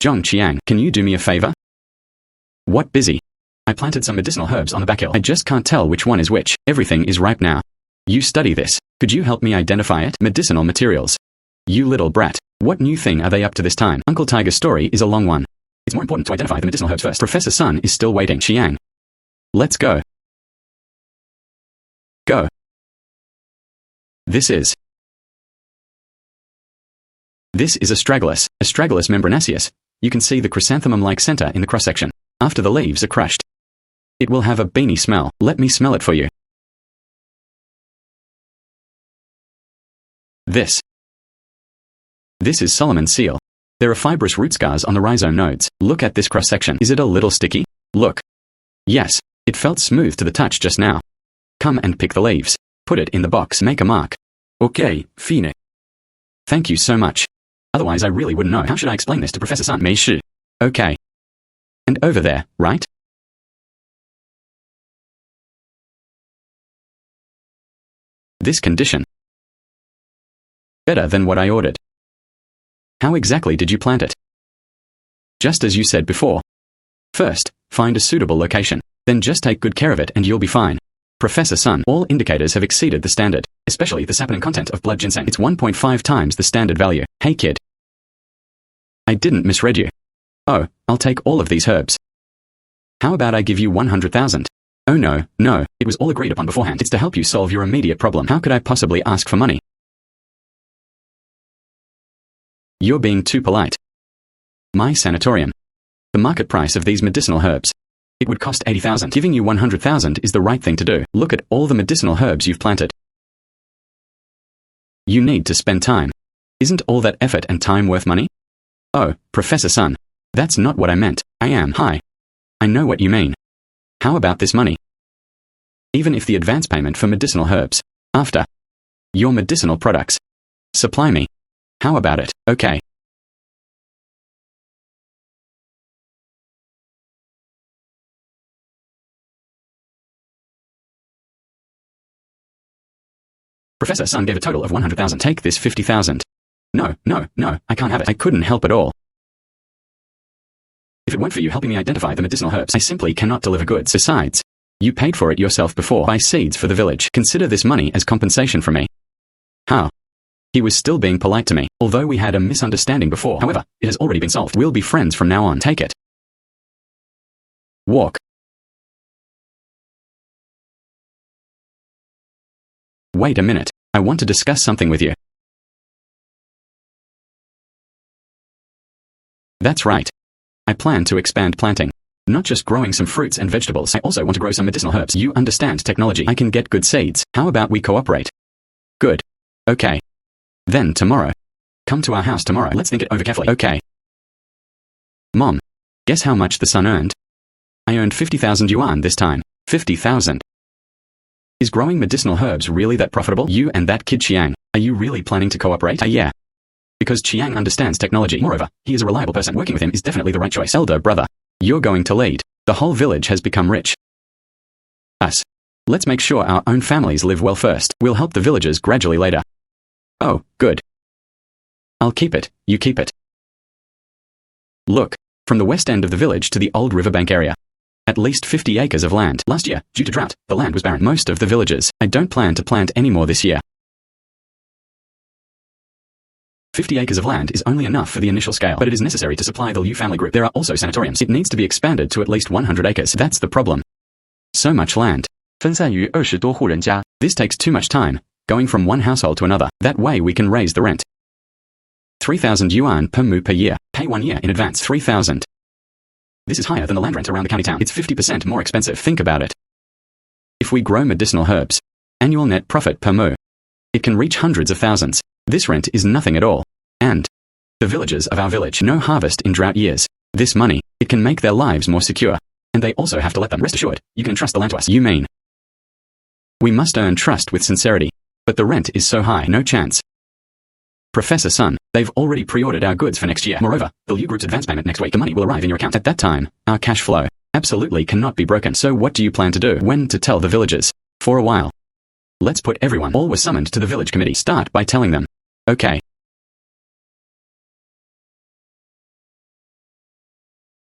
[SPEAKER 1] Zhang Jian, can you do me a favor? What busy? I planted some medicinal herbs on the back hill. I just can't tell which one is which. Everything is ripe now. You study this. Could you help me identify it? Medicinal materials. You little brat. What new thing are they up to this time? Uncle Tiger's story is a long one. It's more important to identify the medicinal herbs first. Professor Sun is still waiting. Xiang. Let's go. Go. This is astragalus membranaceus. You can see the chrysanthemum-like center in the cross-section. After the leaves are crushed, it will have a beany smell. Let me smell it for you. This is Solomon seal. There are fibrous root scars on the rhizome nodes. Look at this cross-section. Is it a little sticky? Look. Yes, it felt smooth to the touch just now. Come and pick the leaves. Put it in the box. Make a mark. Okay, fine. Thank you so much. Otherwise I really wouldn't know. How should I explain this to Professor Sun? 没事. Okay. And over there, right? This condition. Better than what I ordered. How exactly did you plant it? Just as you said before. First, find a suitable location. Then just take good care of it and you'll be fine. Professor Sun, all indicators have exceeded the standard, especially the saponin content of blood ginseng. It's 1.5 times the standard value. Hey kid. I didn't misread you. Oh, I'll take all of these herbs. How about I give you 100,000? Oh no, it was all agreed upon beforehand. It's to help you solve your immediate problem. How could I possibly ask for money? You're being too polite. My sanatorium. The market price of these medicinal herbs. It would cost 80,000. Giving you 100,000 is the right thing to do. Look at all the medicinal herbs you've planted. You need to spend time. Isn't all that effort and time worth money? Oh, Professor Sun. That's not what I meant. Hi. I know what you mean. How about this money? Even if the advance payment for medicinal herbs. After your medicinal products. Supply me. How about it? Okay. Professor Sun gave a total of 100,000. Take this 50,000. No, I can't have it. I couldn't help at all. If it weren't for you helping me identify the medicinal herbs, I simply cannot deliver goods. Besides, you paid for it yourself before. Buy seeds for the village. Consider this money as compensation from me. How? He was still being polite to me, although we had a misunderstanding before. However, it has already been solved. We'll be friends from now on. Take it. Walk. Wait a minute. I want to discuss something with you. That's right. I plan to expand planting. Not just growing some fruits and vegetables. I also want to grow some medicinal herbs. You understand technology. I can get good seeds. How about we cooperate? Good. Okay. Then tomorrow. Come to our house tomorrow. Let's think it over carefully. Okay. Mom, guess how much the son earned? I earned 50,000 yuan this time. 50,000. Is growing medicinal herbs really that profitable? You and that kid Qiang, are you really planning to cooperate? Yeah. Because Qiang understands technology. Moreover, he is a reliable person. Working with him is definitely the right choice. Elder brother, you're going to lead. The whole village has become rich. Us. Let's make sure our own families live well first. We'll help the villagers gradually later. Oh, good. I'll keep it. You keep it. Look, from the west end of the village to the old riverbank area. At least 50 acres of land. Last year, due to drought, the land was barren. Most of the villages. I don't plan to plant any more this year. 50 acres of land is only enough for the initial scale, but it is necessary to supply the Liu family group. There are also sanatoriums. It needs to be expanded to at least 100 acres. That's the problem. So much land.
[SPEAKER 2] 分散于20多户人家。
[SPEAKER 1] This takes too much time, going from one household to another. That way we can raise the rent. 3,000 yuan per mu per year. Pay 1 year in advance. 3,000. This is higher than the land rent around the county town. It's 50% more expensive. Think about it. If we grow medicinal herbs, annual net profit per mu, it can reach hundreds of thousands. This rent is nothing at all. And the villagers of our village, no harvest in drought years. This money, it can make their lives more secure. And they also have to let them rest assured. You can entrust the land to us. You mean? We must earn trust with sincerity. But the rent is so high, no chance. Professor Sun, they've already pre-ordered our goods for next year. Moreover, the Liu Group's advance payment next week. The money will arrive in your account. At that time, our cash flow absolutely cannot be broken. So what do you plan to do? When to tell the villagers? For a while. Let's put everyone. All were summoned to the village committee. Start by telling them. Okay.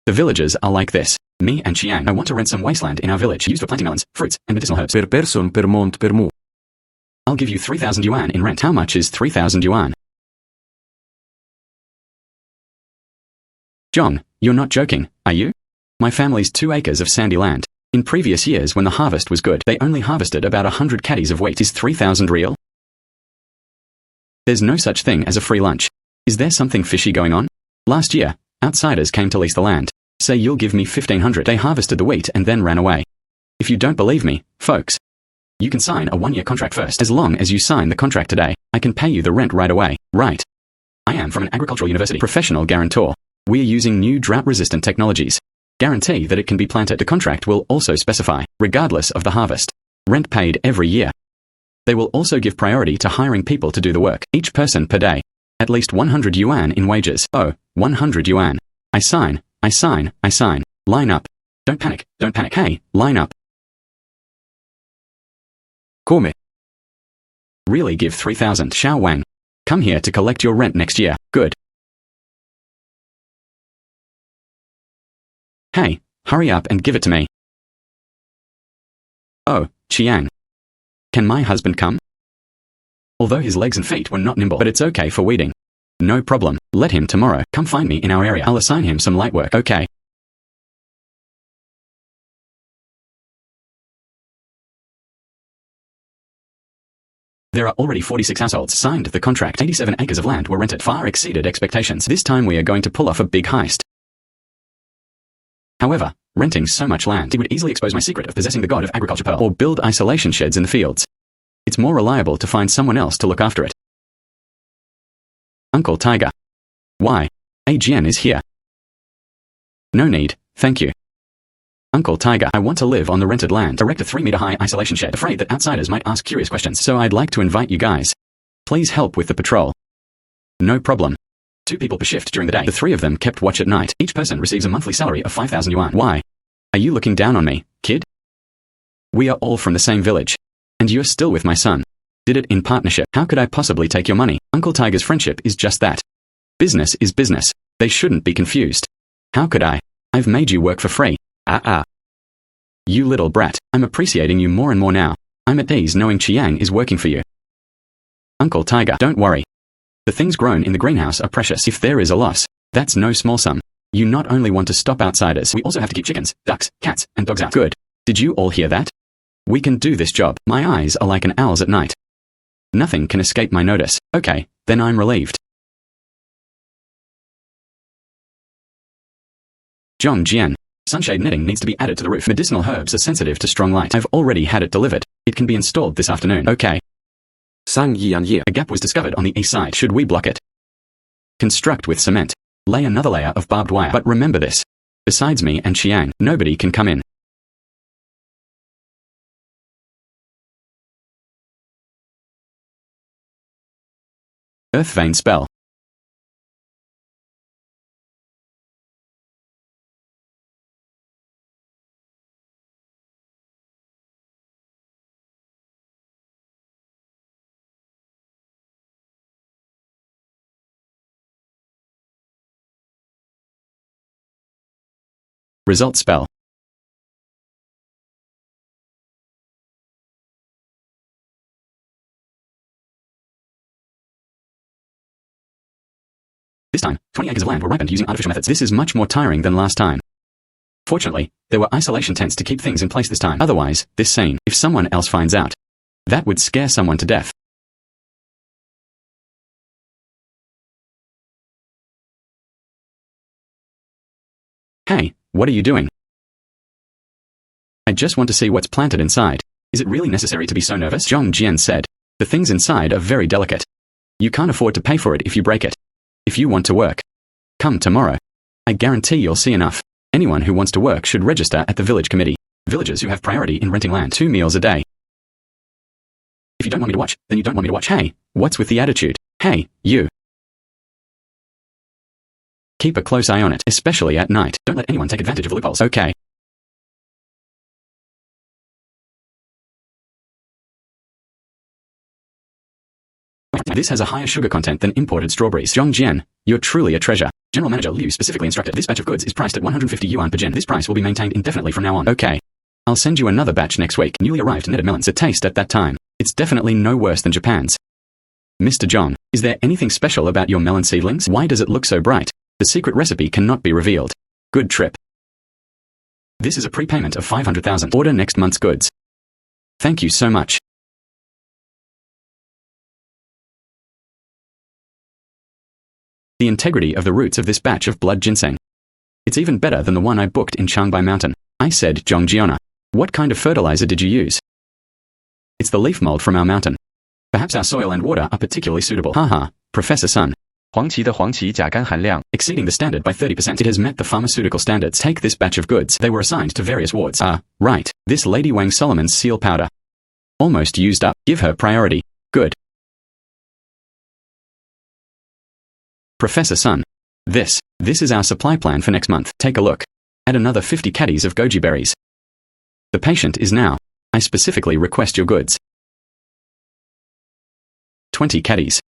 [SPEAKER 1] The villagers are like this. Me and Qiang, I want to rent some wasteland in our village, used for planting melons, fruits, and medicinal herbs.
[SPEAKER 2] Per person per mont per mu.
[SPEAKER 1] I'll give you 3,000 yuan in rent. How much is 3,000 yuan? Zhang, you're not joking, are you? My family's 2 acres of sandy land. In previous years when the harvest was good, they only harvested about 100 caddies of wheat. Is 3,000 real? There's no such thing as a free lunch. Is there something fishy going on? Last year, outsiders came to lease the land. Say you'll give me 1,500. They harvested the wheat and then ran away. If you don't believe me, folks, you can sign a 1-year contract first. As long as you sign the contract today, I can pay you the rent right away. Right. I am from an agricultural university. Professional guarantor. We are using new drought-resistant technologies. Guarantee that it can be planted. The contract will also specify, regardless of the harvest, rent paid every year. They will also give priority to hiring people to do the work, each person per day. At least 100 yuan in wages. Oh, 100 yuan. I sign, I sign, I sign. Line up. Don't panic, don't panic. Hey, line up.
[SPEAKER 2] Come.
[SPEAKER 1] Really give 3,000. Xiao Wang. Come here to collect your rent next year. Good. Hey, hurry up and give it to me. Oh, Qiang. Can my husband come? Although his legs and feet were not nimble, but it's okay for weeding. No problem. Let him tomorrow. Come find me in our area. I'll assign him some light work. Okay. There are already 46 households signed the contract. 87 acres of land were rented. Far exceeded expectations. This time we are going to pull off a big heist. However, renting so much land, it would easily expose my secret of possessing the god of agriculture pearl, or build isolation sheds in the fields. It's more reliable to find someone else to look after it. Uncle Tiger. Why? Jian is here. No need, thank you. Uncle Tiger, I want to live on the rented land. Erect a 3-meter-high isolation shed, afraid that outsiders might ask curious questions. So I'd like to invite you guys. Please help with the patrol. No problem. 2 people per shift during the day. The 3 of them kept watch at night. Each person receives a monthly salary of 5,000 yuan. Why? Are you looking down on me, kid? We are all from the same village. And you're still with my son. Did it in partnership. How could I possibly take your money? Uncle Tiger's friendship is just that. Business is business. They shouldn't be confused. How could I? I've made you work for free. You little brat. I'm appreciating you more and more now. I'm at ease knowing Qiang is working for you. Uncle Tiger, don't worry. The things grown in the greenhouse are precious. If there is a loss, that's no small sum. You not only want to stop outsiders, we also have to keep chickens, ducks, cats, and dogs out. Good. Did you all hear that? We can do this job. My eyes are like an owl's at night. Nothing can escape my notice. Okay, then I'm relieved. Zhang Jian. Sunshade netting needs to be added to the roof. Medicinal herbs are sensitive to strong light. I've already had it delivered. It can be installed this afternoon. Okay.
[SPEAKER 2] Zhang Jian.
[SPEAKER 1] A gap was discovered on the east side. Should we block it? Construct with cement. Lay another layer of barbed wire. But remember this. Besides me and Qiang, nobody can come in. Earth vein spell. Result spell. This time, 20 acres of land were ripened using artificial methods. This is much more tiring than last time. Fortunately, there were isolation tents to keep things in place this time. Otherwise, this scene, if someone else finds out, that would scare someone to death. Hey, what are you doing? I just want to see what's planted inside. Is it really necessary to be so nervous? Zhang Jian said. The things inside are very delicate. You can't afford to pay for it if you break it. If you want to work, come tomorrow. I guarantee you'll see enough. Anyone who wants to work should register at the village committee. Villagers who have priority in renting land 2 meals a day. If you don't want me to watch, then you don't want me to watch. Hey, what's with the attitude? Hey, you. Keep a close eye on it, especially at night. Don't let anyone take advantage of loopholes. Okay. This has a higher sugar content than imported strawberries. Zhang Jian, you're truly a treasure. General Manager Liu specifically instructed this batch of goods is priced at 150 yuan per gen. This price will be maintained indefinitely from now on. Okay. I'll send you another batch next week. Newly arrived netted melons. A taste at that time. It's definitely no worse than Japan's. Mr. Zhang, is there anything special about your melon seedlings? Why does it look so bright? The secret recipe cannot be revealed. Good trip. This is a prepayment of 500,000. Order next month's goods. Thank you so much. The integrity of the roots of this batch of blood ginseng. It's even better than the one I booked in Changbai Mountain. I said, Zhang Jian, what kind of fertilizer did you use? It's the leaf mold from our mountain. Perhaps our soil and water are particularly suitable. Haha, Professor Sun.
[SPEAKER 2] 黄芪的黄芪甲苷含量
[SPEAKER 1] exceeding the standard by 30%. It has met the pharmaceutical standards. Take this batch of goods. They were assigned to various wards. Right. This Lady Wang Solomon's seal powder. Almost used up. Give her priority. Good. Professor Sun. This is our supply plan for next month. Take a look. Add another 50 caddies of goji berries. The patient is now. I specifically request your goods. 20 caddies.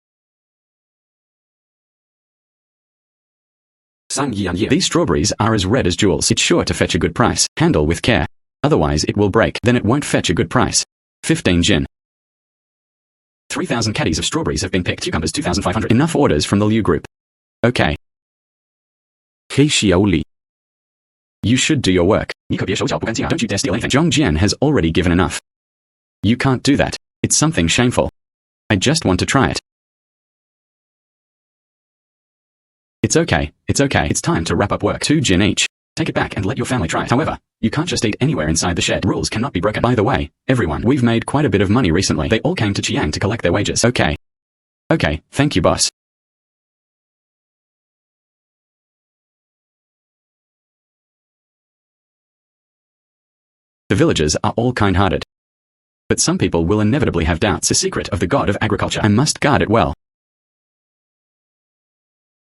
[SPEAKER 1] These strawberries are as red as jewels. It's sure to fetch a good price. Handle with care. Otherwise it will break. Then it won't fetch a good price. 15 jin. 3,000 caddies of strawberries have been picked. Cucumbers 2,500. Enough orders from the Liu group. Okay.
[SPEAKER 2] 黑小李
[SPEAKER 1] You should do your work. Don't you dare steal anything. Zhang Jian has already given enough. You can't do that. It's something shameful. I just want to try it. It's okay. It's time to wrap up work. 2 jin each. Take it back and let your family try it. However, you can't just eat anywhere inside the shed. Rules cannot be broken. By the way, everyone, we've made quite a bit of money recently. They all came to Chiang to collect their wages. Okay, thank you, boss. The villagers are all kind-hearted. But some people will inevitably have doubts. The secret of the god of agriculture. I must guard it well.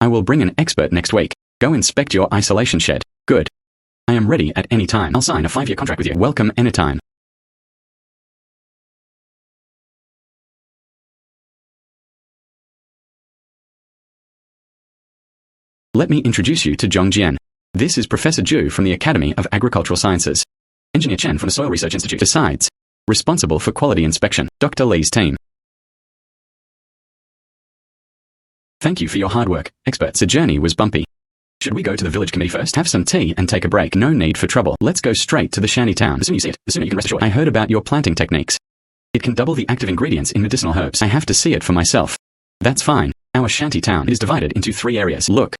[SPEAKER 1] I will bring an expert next week. Go inspect your isolation shed. Good. I am ready at any time. I'll sign a 5-year contract with you. Welcome anytime. Let me introduce you to Zhang Jian. This is Professor Zhu from the Academy of Agricultural Sciences. Engineer Chen from the Soil Research Institute. Besides, responsible for quality inspection. Dr. Li's team. Thank you for your hard work, experts. The journey was bumpy. Should we go to the village committee first? Have some tea and take a break. No need for trouble. Let's go straight to the shanty town. The sooner you see it, the sooner you can rest assured. I heard about your planting techniques. It can double the active ingredients in medicinal herbs. I have to see it for myself. That's fine. Our shanty town is divided into 3 areas. Look.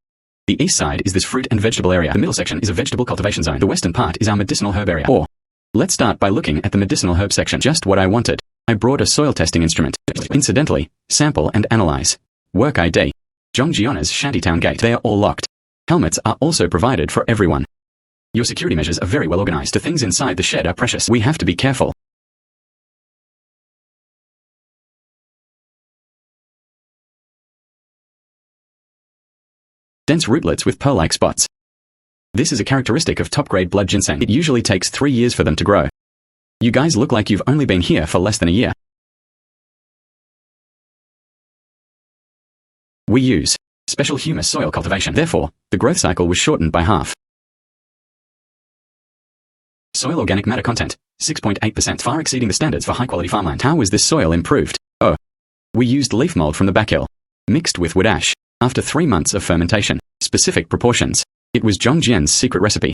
[SPEAKER 1] The east side is this fruit and vegetable area. The middle section is a vegetable cultivation zone. The western part is our medicinal herb area. Let's start by looking at the medicinal herb section. Just what I wanted. I brought a soil testing instrument. Incidentally, sample and analyze. Work ID. Zhang Jian's shantytown gate. They are all locked. Helmets are also provided for everyone. Your security measures are very well organized. The things inside the shed are precious. We have to be careful. Dense rootlets with pearl-like spots. This is a characteristic of top-grade blood ginseng. It usually takes 3 years for them to grow. You guys look like you've only been here for less than a year. We use special humus soil cultivation. Therefore, the growth cycle was shortened by half. Soil organic matter content, 6.8%, far exceeding the standards for high-quality farmland. How was this soil improved? We used leaf mold from the backhill, mixed with wood ash. After 3 months of fermentation, specific proportions. It was Zhang Jian's secret recipe.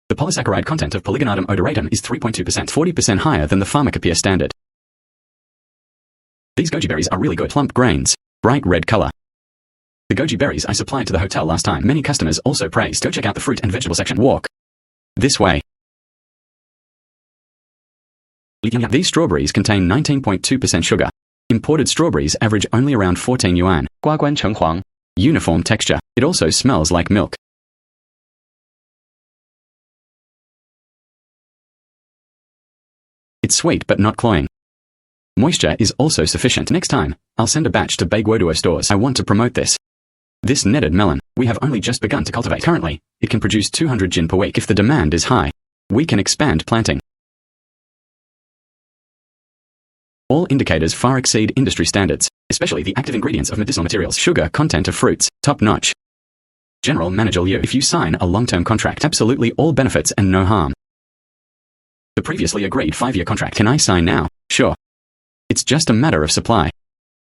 [SPEAKER 1] The polysaccharide content of Polygonardum odoratum is 3.2%, 40% higher than the pharmacopoeia standard. These goji berries are really good. Plump grains, bright red color. The goji berries I supplied to the hotel last time. Many customers also praised. Go check out the fruit and vegetable section. Walk this way. These strawberries contain 19.2% sugar. Imported strawberries average only around 14 yuan.
[SPEAKER 2] 瓜冠橙黄.
[SPEAKER 1] Uniform texture. It also smells like milk. It's sweet but not cloying. Moisture is also sufficient. Next time, I'll send a batch to Baguoduo stores. I want to promote this. This netted melon, we have only just begun to cultivate. Currently, it can produce 200 jin per week. If the demand is high, we can expand planting. All indicators far exceed industry standards, especially the active ingredients of medicinal materials. Sugar content of fruits, top-notch. General Manager Liu, if you sign a long-term contract, absolutely all benefits and no harm. The previously agreed 5-year contract. Can I sign now? Sure. It's just a matter of supply.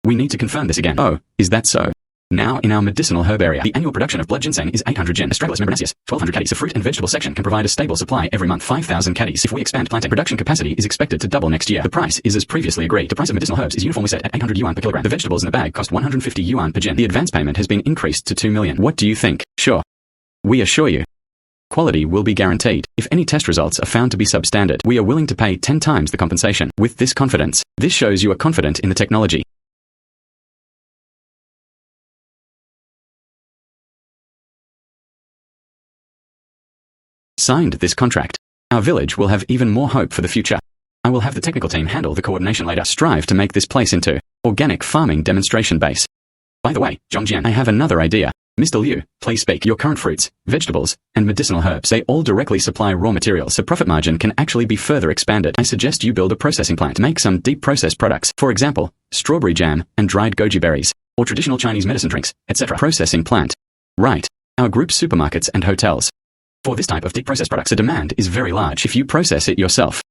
[SPEAKER 1] We need to confirm this again. Oh, is that so? Now in our medicinal herb area, the annual production of blood ginseng is 800 jin. Astragalus membranaceus, 1200 caddies. The fruit and vegetable section can provide a stable supply every month, 5,000 caddies. If we expand planting, production capacity is expected to double next year. The price is as previously agreed. The price of medicinal herbs is uniformly set at 800 yuan per kilogram. The vegetables in the bag cost 150 yuan per jin. The advance payment has been increased to 2 million. What do you think? Sure. We assure you. Quality will be guaranteed. If any test results are found to be substandard, we are willing to pay 10 times the compensation. With this confidence, this shows you are confident in the technology. Signed this contract. Our village will have even more hope for the future. I will have the technical team handle the coordination later. Strive to make this place into organic farming demonstration base. By the way, Zhang Jian, I have another idea. Mr. Liu, please speak. Your current fruits, vegetables, and medicinal herbs, they all directly supply raw materials. The profit margin can actually be further expanded. I suggest you build a processing plant. Make some deep processed products. For example, strawberry jam and dried goji berries, or traditional Chinese medicine drinks, etc. Processing plant. Right. Our group supermarkets and hotels. For this type of deep processed products, the demand is very large. If you process it yourself,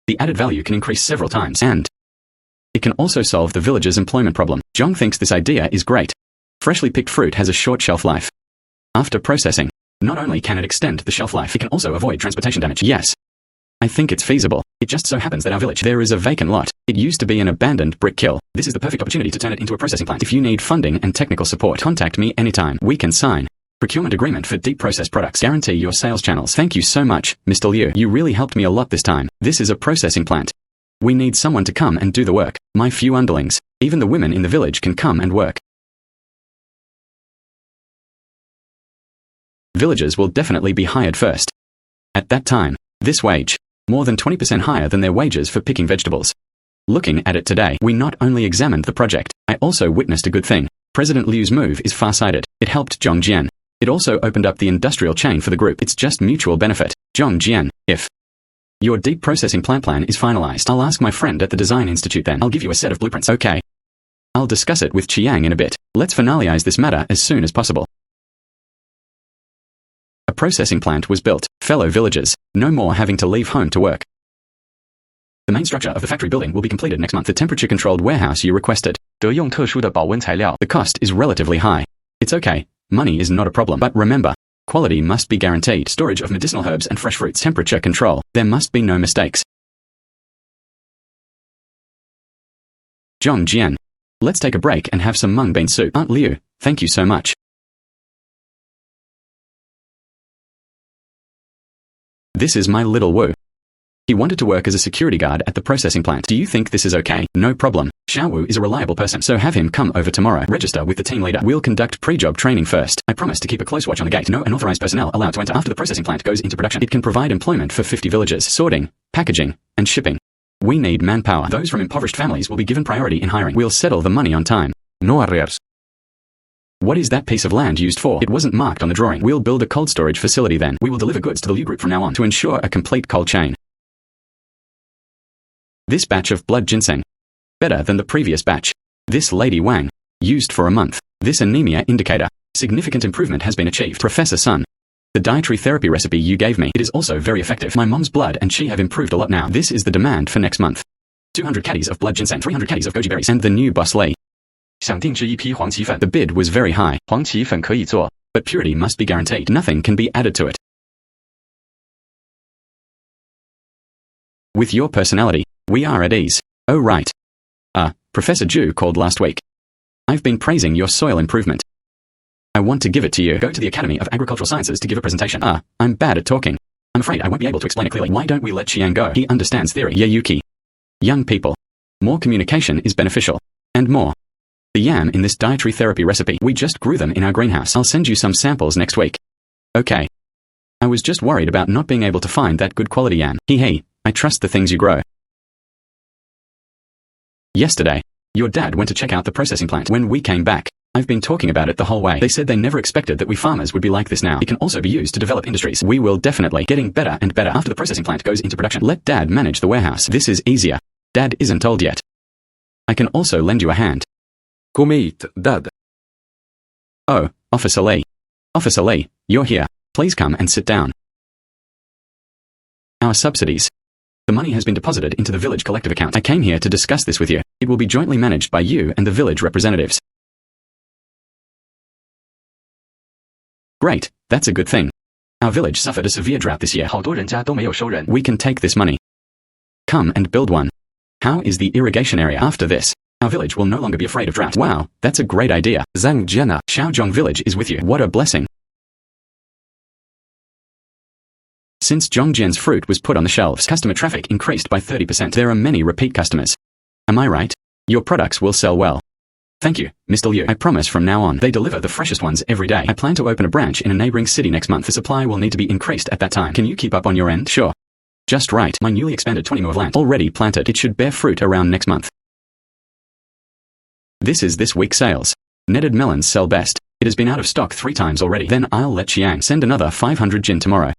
[SPEAKER 1] the added value can increase several times, and it can also solve the village's employment problem. Zhang thinks this idea is great. Freshly picked fruit has a short shelf life. After processing, not only can it extend the shelf life, it can also avoid transportation damage. Yes. I think it's feasible. It just so happens that our village, there is a vacant lot. It used to be an abandoned brick kiln. This is the perfect opportunity to turn it into a processing plant. If you need funding and technical support, contact me anytime. We can sign procurement agreement for deep processed products. Guarantee your sales channels. Thank you so much, Mr. Liu. You really helped me a lot this time. This is a processing plant. We need someone to come and do the work. My few underlings, even the women in the village can come and work. Villagers will definitely be hired first. At that time, this wage, more than 20% higher than their wages for picking vegetables. Looking at it today, we not only examined the project, I also witnessed a good thing. President Liu's move is far-sighted. It helped Zhang Jian. It also opened up the industrial chain for the group. It's just mutual benefit. Zhang Jian, if your deep processing plant plan is finalized, I'll ask my friend at the Design Institute then. I'll give you a set of blueprints. Okay. I'll discuss it with Chiang in a bit. Let's finalize this matter as soon as possible. A processing plant was built. Fellow villagers, no more having to leave home to work. The main structure of the factory building will be completed next month. The temperature-controlled warehouse you requested.
[SPEAKER 2] 得用特殊的保温材料.
[SPEAKER 1] The cost is relatively high. It's okay. Money is not a problem. But remember, quality must be guaranteed. Storage of medicinal herbs and fresh fruits. Temperature control. There must be no mistakes. Zhang Jian. Let's take a break and have some mung bean soup. Aunt Liu, thank you so much. This is my little Wu. He wanted to work as a security guard at the processing plant. Do you think this is okay? No problem. Xiao Wu is a reliable person, so have him come over tomorrow. Register with the team leader. We'll conduct pre-job training first. I promise to keep a close watch on the gate. No unauthorized personnel allowed to enter. After the processing plant goes into production, it can provide employment for 50 villagers. Sorting, packaging, and shipping. We need manpower. Those from impoverished families will be given priority in hiring. We'll settle the money on time.
[SPEAKER 2] No arrears.
[SPEAKER 1] What is that piece of land used for? It wasn't marked on the drawing. We'll build a cold storage facility then. We will deliver goods to the Liu Group from now on to ensure a complete cold chain. This batch of blood ginseng. Better than the previous batch. This Lady Wang. Used for a month. This anemia indicator. Significant improvement has been achieved. Professor Sun. The dietary therapy recipe you gave me. It is also very effective. My mom's blood and she have improved a lot now. This is the demand for next month. 200 caddies of blood ginseng, 300 caddies of goji berries, and the new boss Lee.
[SPEAKER 2] 想定制一批黄芪粉。
[SPEAKER 1] The bid was very high,
[SPEAKER 2] 黄芪粉可以做，
[SPEAKER 1] but purity must be guaranteed. Nothing can be added to it. With your personality, we are at ease. Oh right. Professor Zhu called last week. I've been praising your soil improvement. I want to give it to you. Go to the Academy of Agricultural Sciences to give a presentation. I'm bad at talking. I'm afraid I won't be able to explain it clearly. Why don't we let Qian go? He understands theory. Yayuki. Young people. More communication is beneficial. And more. The yam in this dietary therapy recipe, we just grew them in our greenhouse. I'll send you some samples next week. Okay. I was just worried about not being able to find that good quality yam. Hey, I trust the things you grow. Yesterday, your dad went to check out the processing plant. When we came back, I've been talking about it the whole way. They said they never expected that we farmers would be like this now. It can also be used to develop industries. We will definitely getting better and better after the processing plant goes into production. Let Dad manage the warehouse. This is easier. Dad isn't old yet. I can also lend you a hand.
[SPEAKER 2] Come eat, Dad.
[SPEAKER 1] Oh, Officer Lee. Officer Lee, you're here. Please come and sit down. Our subsidies. The money has been deposited into the village collective account. I came here to discuss this with you. It will be jointly managed by you and the village representatives. Great, that's a good thing. Our village suffered a severe drought this year.
[SPEAKER 2] 好多人家都没有收人。
[SPEAKER 1] We can take this money. Come and build one. How is the irrigation area? After this, our village will no longer be afraid of drought. Wow, that's a great idea.
[SPEAKER 2] Zhang Jian.
[SPEAKER 1] Shaozhong village is with you. What a blessing. Since Zhang Jian's fruit was put on the shelves, customer traffic increased by 30%. There are many repeat customers. Am I right? Your products will sell well. Thank you, Mr. Liu. I promise from now on, they deliver the freshest ones every day. I plan to open a branch in a neighboring city next month. The supply will need to be increased at that time. Can you keep up on your end? Sure. Just right. My newly expanded 20 mu of land already planted. It should bear fruit around next month. This is this week's sales. Netted melons sell best. It has been out of stock 3 times already. Then I'll let Qiang send another 500 jin tomorrow.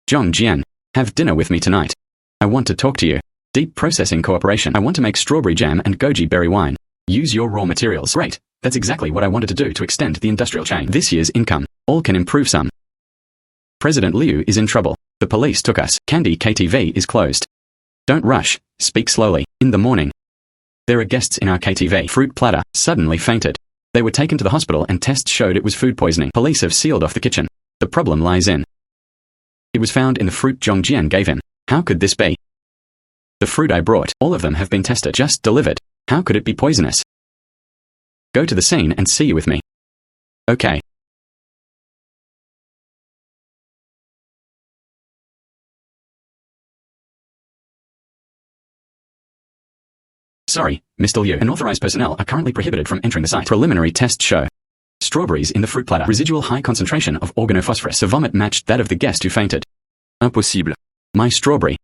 [SPEAKER 1] Zhang Jian, have dinner with me tonight. I want to talk to you. Deep processing cooperation. I want to make strawberry jam and goji berry wine. Use your raw materials. Great. That's exactly what I wanted to do to extend the industrial chain. This year's income. All can improve some. President Liu is in trouble. The police took us. Candy KTV is closed. Don't rush. Speak slowly. In the morning. There are guests in our KTV. Fruit platter suddenly fainted. They were taken to the hospital and tests showed it was food poisoning. Police have sealed off the kitchen. The problem lies in. It was found in the fruit Zhang Jian gave him. How could this be? The fruit I brought, all of them have been tested. Just delivered. How could it be poisonous? Go to the scene and see you with me. Okay. Sorry, Mr. Liu. Unauthorized personnel are currently prohibited from entering the site. Preliminary tests show. Strawberries in the fruit platter. Residual high concentration of organophosphorus. The vomit matched that of the guest who fainted. Impossible. My strawberry.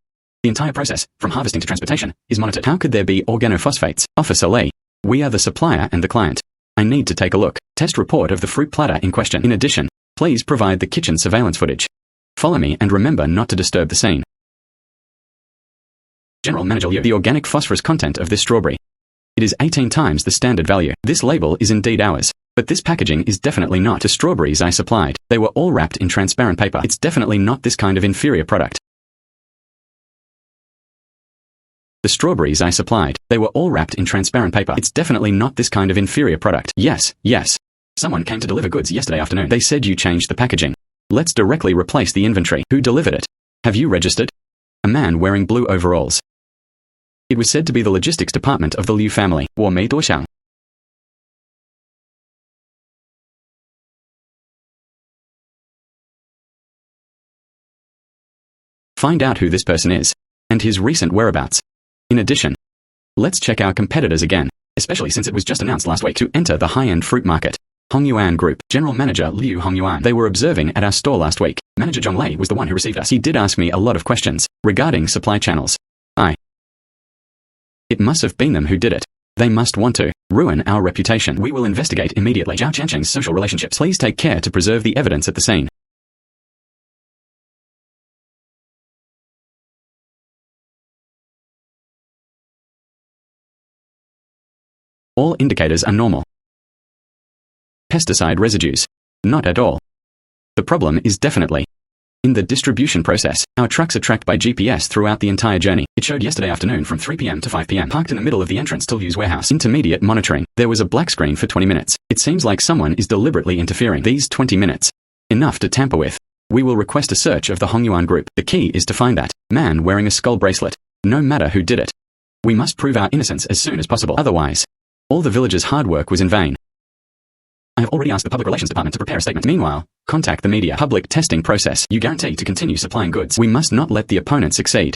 [SPEAKER 1] The entire process, from harvesting to transportation, is monitored. How could there be organophosphates? Officer Lee. We are the supplier and the client. I need to take a look. Test report of the fruit platter in question. In addition, please provide the kitchen surveillance footage. Follow me and remember not to disturb the scene. General Manager Liu. The organic phosphorus content of this strawberry. It is 18 times the standard value. This label is indeed ours. But this packaging is definitely not the strawberries I supplied. They were all wrapped in transparent paper. It's definitely not this kind of inferior product. The strawberries I supplied, they were all wrapped in transparent paper. It's definitely not this kind of inferior product. Yes, yes. Someone came to deliver goods yesterday afternoon. They said you changed the packaging. Let's directly replace the inventory. Who delivered it? Have you registered? A man wearing blue overalls. It was said to be the logistics department of the Liu family. 我没多想. Find out who this person is, and his recent whereabouts. In addition, let's check our competitors again, especially since it was just announced last week to enter the high-end fruit market. Hongyuan Group, General Manager Liu Hongyuan. They were observing at our store last week. Manager Zhong Lei was the one who received us. He did ask me a lot of questions regarding supply channels. It must have been them who did it. They must want to ruin our reputation. We will investigate immediately. Zhao Qiancheng's social relationships. Please take care to preserve the evidence at the scene. All indicators are normal. Pesticide residues. Not at all. The problem is definitely In the distribution process, our trucks are tracked by GPS throughout the entire journey. It showed yesterday afternoon from 3 p.m. to 5 p.m. Parked in the middle of the entrance to Liu's warehouse. Intermediate monitoring. There was a black screen for 20 minutes. It seems like someone is deliberately interfering. These 20 minutes. Enough to tamper with. We will request a search of the Hongyuan group. The key is to find that man wearing a skull bracelet. No matter who did it. We must prove our innocence as soon as possible. Otherwise, all the villagers' hard work was in vain. I have already asked the Public Relations Department to prepare a statement. Meanwhile, contact the media. Public testing process. You guarantee to continue supplying goods. We must not let the opponent succeed.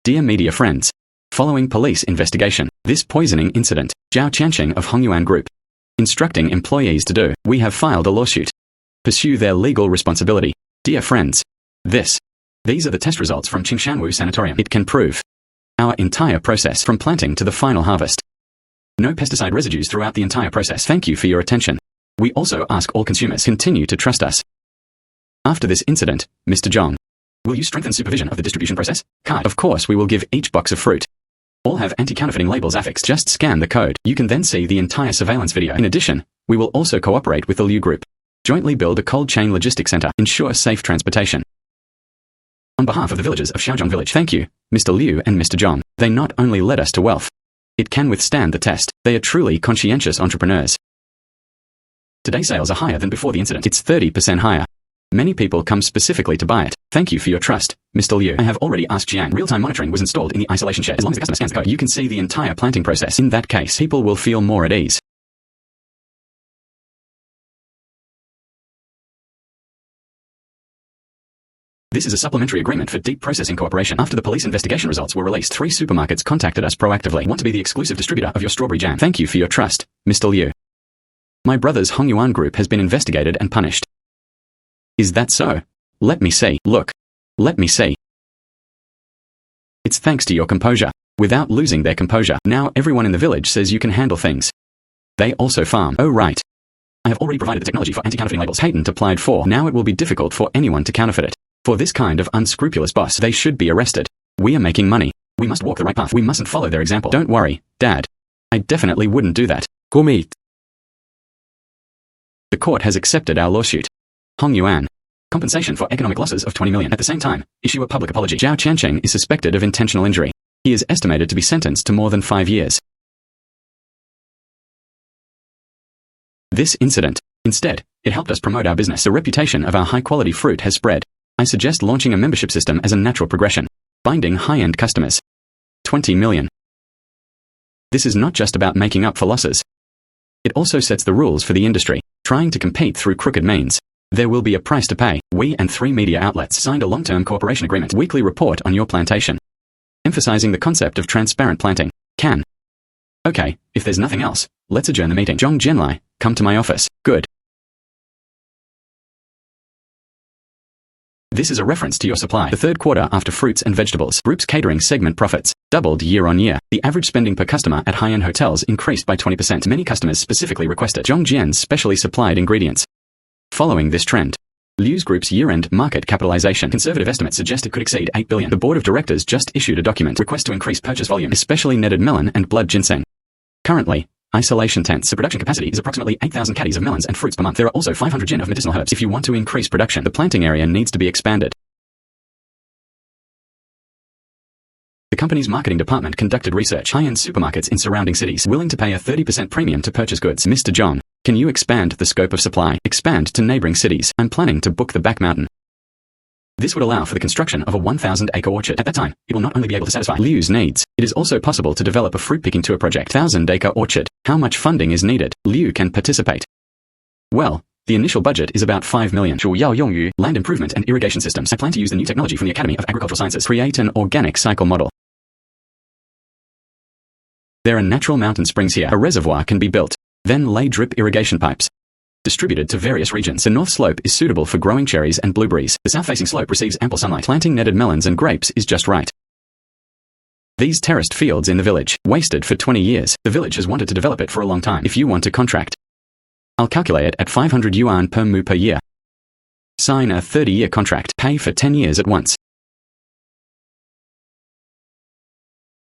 [SPEAKER 1] Dear media friends. Following police investigation, this poisoning incident, Zhao Jian of Hongyuan Group, instructing employees to do, we have filed a lawsuit. Pursue their legal responsibility. Dear friends. These are the test results from Qingshanwu Sanatorium. It can prove our entire process from planting to the final harvest. No pesticide residues throughout the entire process. Thank you for your attention. We also ask all consumers continue to trust us. After this incident, Mr. Zhang, will you strengthen supervision of the distribution process? Card. Of course we will give each box of fruit. All have anti-counterfeiting labels affixed. Just scan the code. You can then see the entire surveillance video. In addition, we will also cooperate with the Liu Group. Jointly build a cold chain logistics center. Ensure safe transportation. On behalf of the villagers of Xiaozhong Village, thank you, Mr. Liu and Mr. Zhang. They not only led us to wealth. It can withstand the test. They are truly conscientious entrepreneurs. Today sales are higher than before the incident. It's 30% higher. Many people come specifically to buy it. Thank you for your trust, Mr. Liu. I have already asked Jian. Real-time monitoring was installed in the isolation shed. As long as the customer scans the code, you can see the entire planting process. In that case, people will feel more at ease. This is a supplementary agreement for deep processing cooperation. After the police investigation results were released, 3 supermarkets contacted us proactively. Want to be the exclusive distributor of your strawberry jam. Thank you for your trust, Mr. Liu. My brother's Hongyuan group has been investigated and punished. Is that so? Let me see. Look. Let me see. It's thanks to your composure. Without losing their composure. Now everyone in the village says you can handle things. They also farm. Oh right. I have already provided the technology for anti-counterfeiting labels. Patent applied for. Now it will be difficult for anyone to counterfeit it. For this kind of unscrupulous boss, they should be arrested. We are making money. We must walk the right path. We mustn't follow their example. Don't worry, Dad. I definitely wouldn't do that.
[SPEAKER 2] Commit.
[SPEAKER 1] The court has accepted our lawsuit. Hongyuan. Compensation for economic losses of 20 million. At the same time, issue a public apology. Zhao Jian is suspected of intentional injury. He is estimated to be sentenced to more than 5 years. This incident, instead, it helped us promote our business. The reputation of our high-quality fruit has spread. I suggest launching a membership system as a natural progression. Binding high-end customers. 20 million. This is not just about making up for losses. It also sets the rules for the industry, trying to compete through crooked means. There will be a price to pay. We and 3 media outlets signed a long-term cooperation agreement. Weekly report on your plantation. Emphasizing the concept of transparent planting. Can. Okay, if there's nothing else, let's adjourn the meeting. Zhang Jian, come to my office. Good. This is a reference to your supply. The third quarter after fruits and vegetables. Group's catering segment profits doubled year on year. The average spending per customer at high-end hotels increased by 20%. Many customers specifically requested Zhang Jian's specially supplied ingredients. Following this trend, Liu's Group's year-end market capitalization. Conservative estimates suggest it could exceed 8 billion. The board of directors just issued a document request to increase purchase volume, especially netted melon and blood ginseng. Currently, isolation tents. The production capacity is approximately 8,000 caddies of melons and fruits per month. There are also 500 jin of medicinal herbs. If you want to increase production, the planting area needs to be expanded. The company's marketing department conducted research. High-end supermarkets in surrounding cities willing to pay a 30% premium to purchase goods. Mr. Zhang, can you expand the scope of supply? Expand to neighboring cities. I'm planning to book the back mountain. This would allow for the construction of a 1,000-acre orchard. At that time, it will not only be able to satisfy Liu's needs, it is also possible to develop a fruit-picking tour project. 1,000-acre orchard. How much funding is needed? Liu can participate. Well, the initial budget is about 5 million.
[SPEAKER 2] 主要用于
[SPEAKER 1] Land improvement and irrigation systems. I plan to use the new technology from the Academy of Agricultural Sciences. Create an organic cycle model. There are natural mountain springs here. A reservoir can be built. Then lay drip irrigation pipes. Distributed to various regions. The north slope is suitable for growing cherries and blueberries. The south-facing slope receives ample sunlight. Planting netted melons and grapes is just right. These terraced fields in the village, wasted for 20 years. The village has wanted to develop it for a long time. If you want to contract, I'll calculate it at 500 yuan per mu per year. Sign a 30-year contract. Pay for 10 years at once.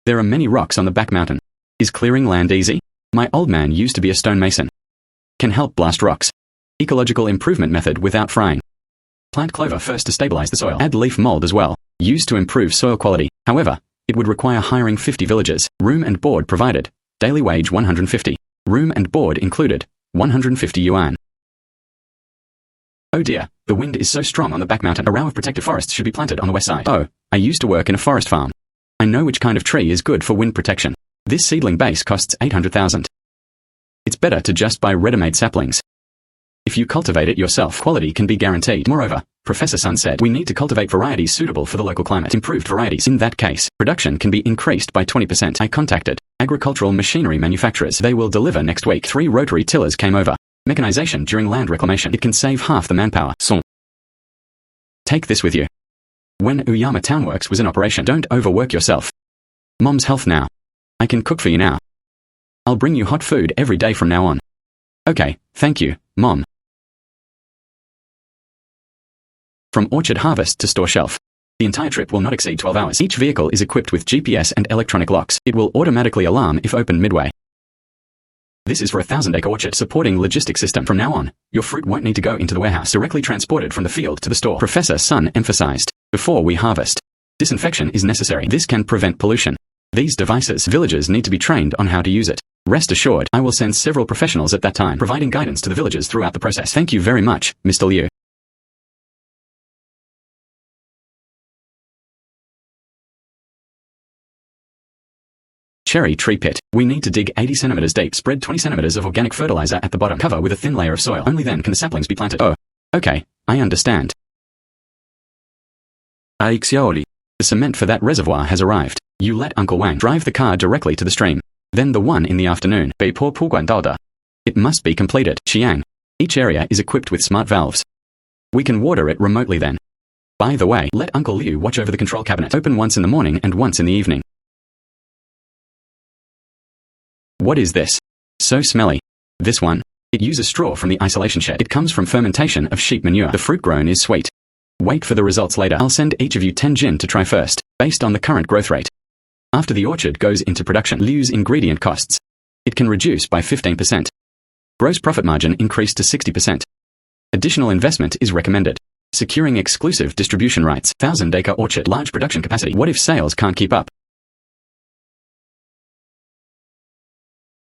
[SPEAKER 1] There are many rocks on the back mountain. Is clearing land easy? My old man used to be a stonemason. Can help blast rocks. Ecological improvement method without frying. Plant clover first to stabilize the soil. Add leaf mold as well. Used to improve soil quality. However, it would require hiring 50 villagers. Room and board provided. Daily wage 150. Room and board included. 150 yuan. Oh dear, the wind is so strong on the back mountain. A row of protective forests should be planted on the west side. Oh, I used to work in a forest farm. I know which kind of tree is good for wind protection. This seedling base costs 800,000. It's better to just buy ready-made saplings. If you cultivate it yourself, quality can be guaranteed. Moreover, Professor Sun said, we need to cultivate varieties suitable for the local climate. Improved varieties. In that case, production can be increased by 20%. I contacted agricultural machinery manufacturers. They will deliver next week. 3 rotary tillers came over. Mechanization during land reclamation. It can save half the manpower. Song. Take this with you. When Uyama Townworks was in operation, don't overwork yourself. Mom's health now. I can cook for you now. I'll bring you hot food every day from now on. Okay, thank you, Mom. From orchard harvest to store shelf. The entire trip will not exceed 12 hours. Each vehicle is equipped with GPS and electronic locks. It will automatically alarm if opened midway. This is for a 1,000-acre orchard supporting logistics system. From now on, your fruit won't need to go into the warehouse, directly transported from the field to the store. Professor Sun emphasized, before we harvest, disinfection is necessary. This can prevent pollution. These devices, villagers need to be trained on how to use it. Rest assured, I will send several professionals at that time, providing guidance to the villagers throughout the process. Thank you very much, Mr. Liu. Cherry tree pit. We need to dig 80 centimeters deep. Spread 20 centimeters of organic fertilizer at the bottom. Cover with a thin layer of soil. Only then can the saplings be planted. Oh, okay, I understand.
[SPEAKER 2] Aixiaoli.
[SPEAKER 1] The cement for that reservoir has arrived. You let Uncle Wang drive the car directly to the stream. Then the one in the afternoon.
[SPEAKER 2] 北坡铺管道的.
[SPEAKER 1] It must be completed. Xiang. Each area is equipped with smart valves. We can water it remotely then. By the way, let Uncle Liu watch over the control cabinet. Open once in the morning and once in the evening. What is this? So smelly. This one. It uses straw from the isolation shed. It comes from fermentation of sheep manure. The fruit grown is sweet. Wait for the results later. I'll send each of you 10 jin to try first, based on the current growth rate. After the orchard goes into production, Liu's ingredient costs. It can reduce by 15%. Gross profit margin increased to 60%. Additional investment is recommended. Securing exclusive distribution rights. 1,000-acre orchard. Large production capacity. What if sales can't keep up?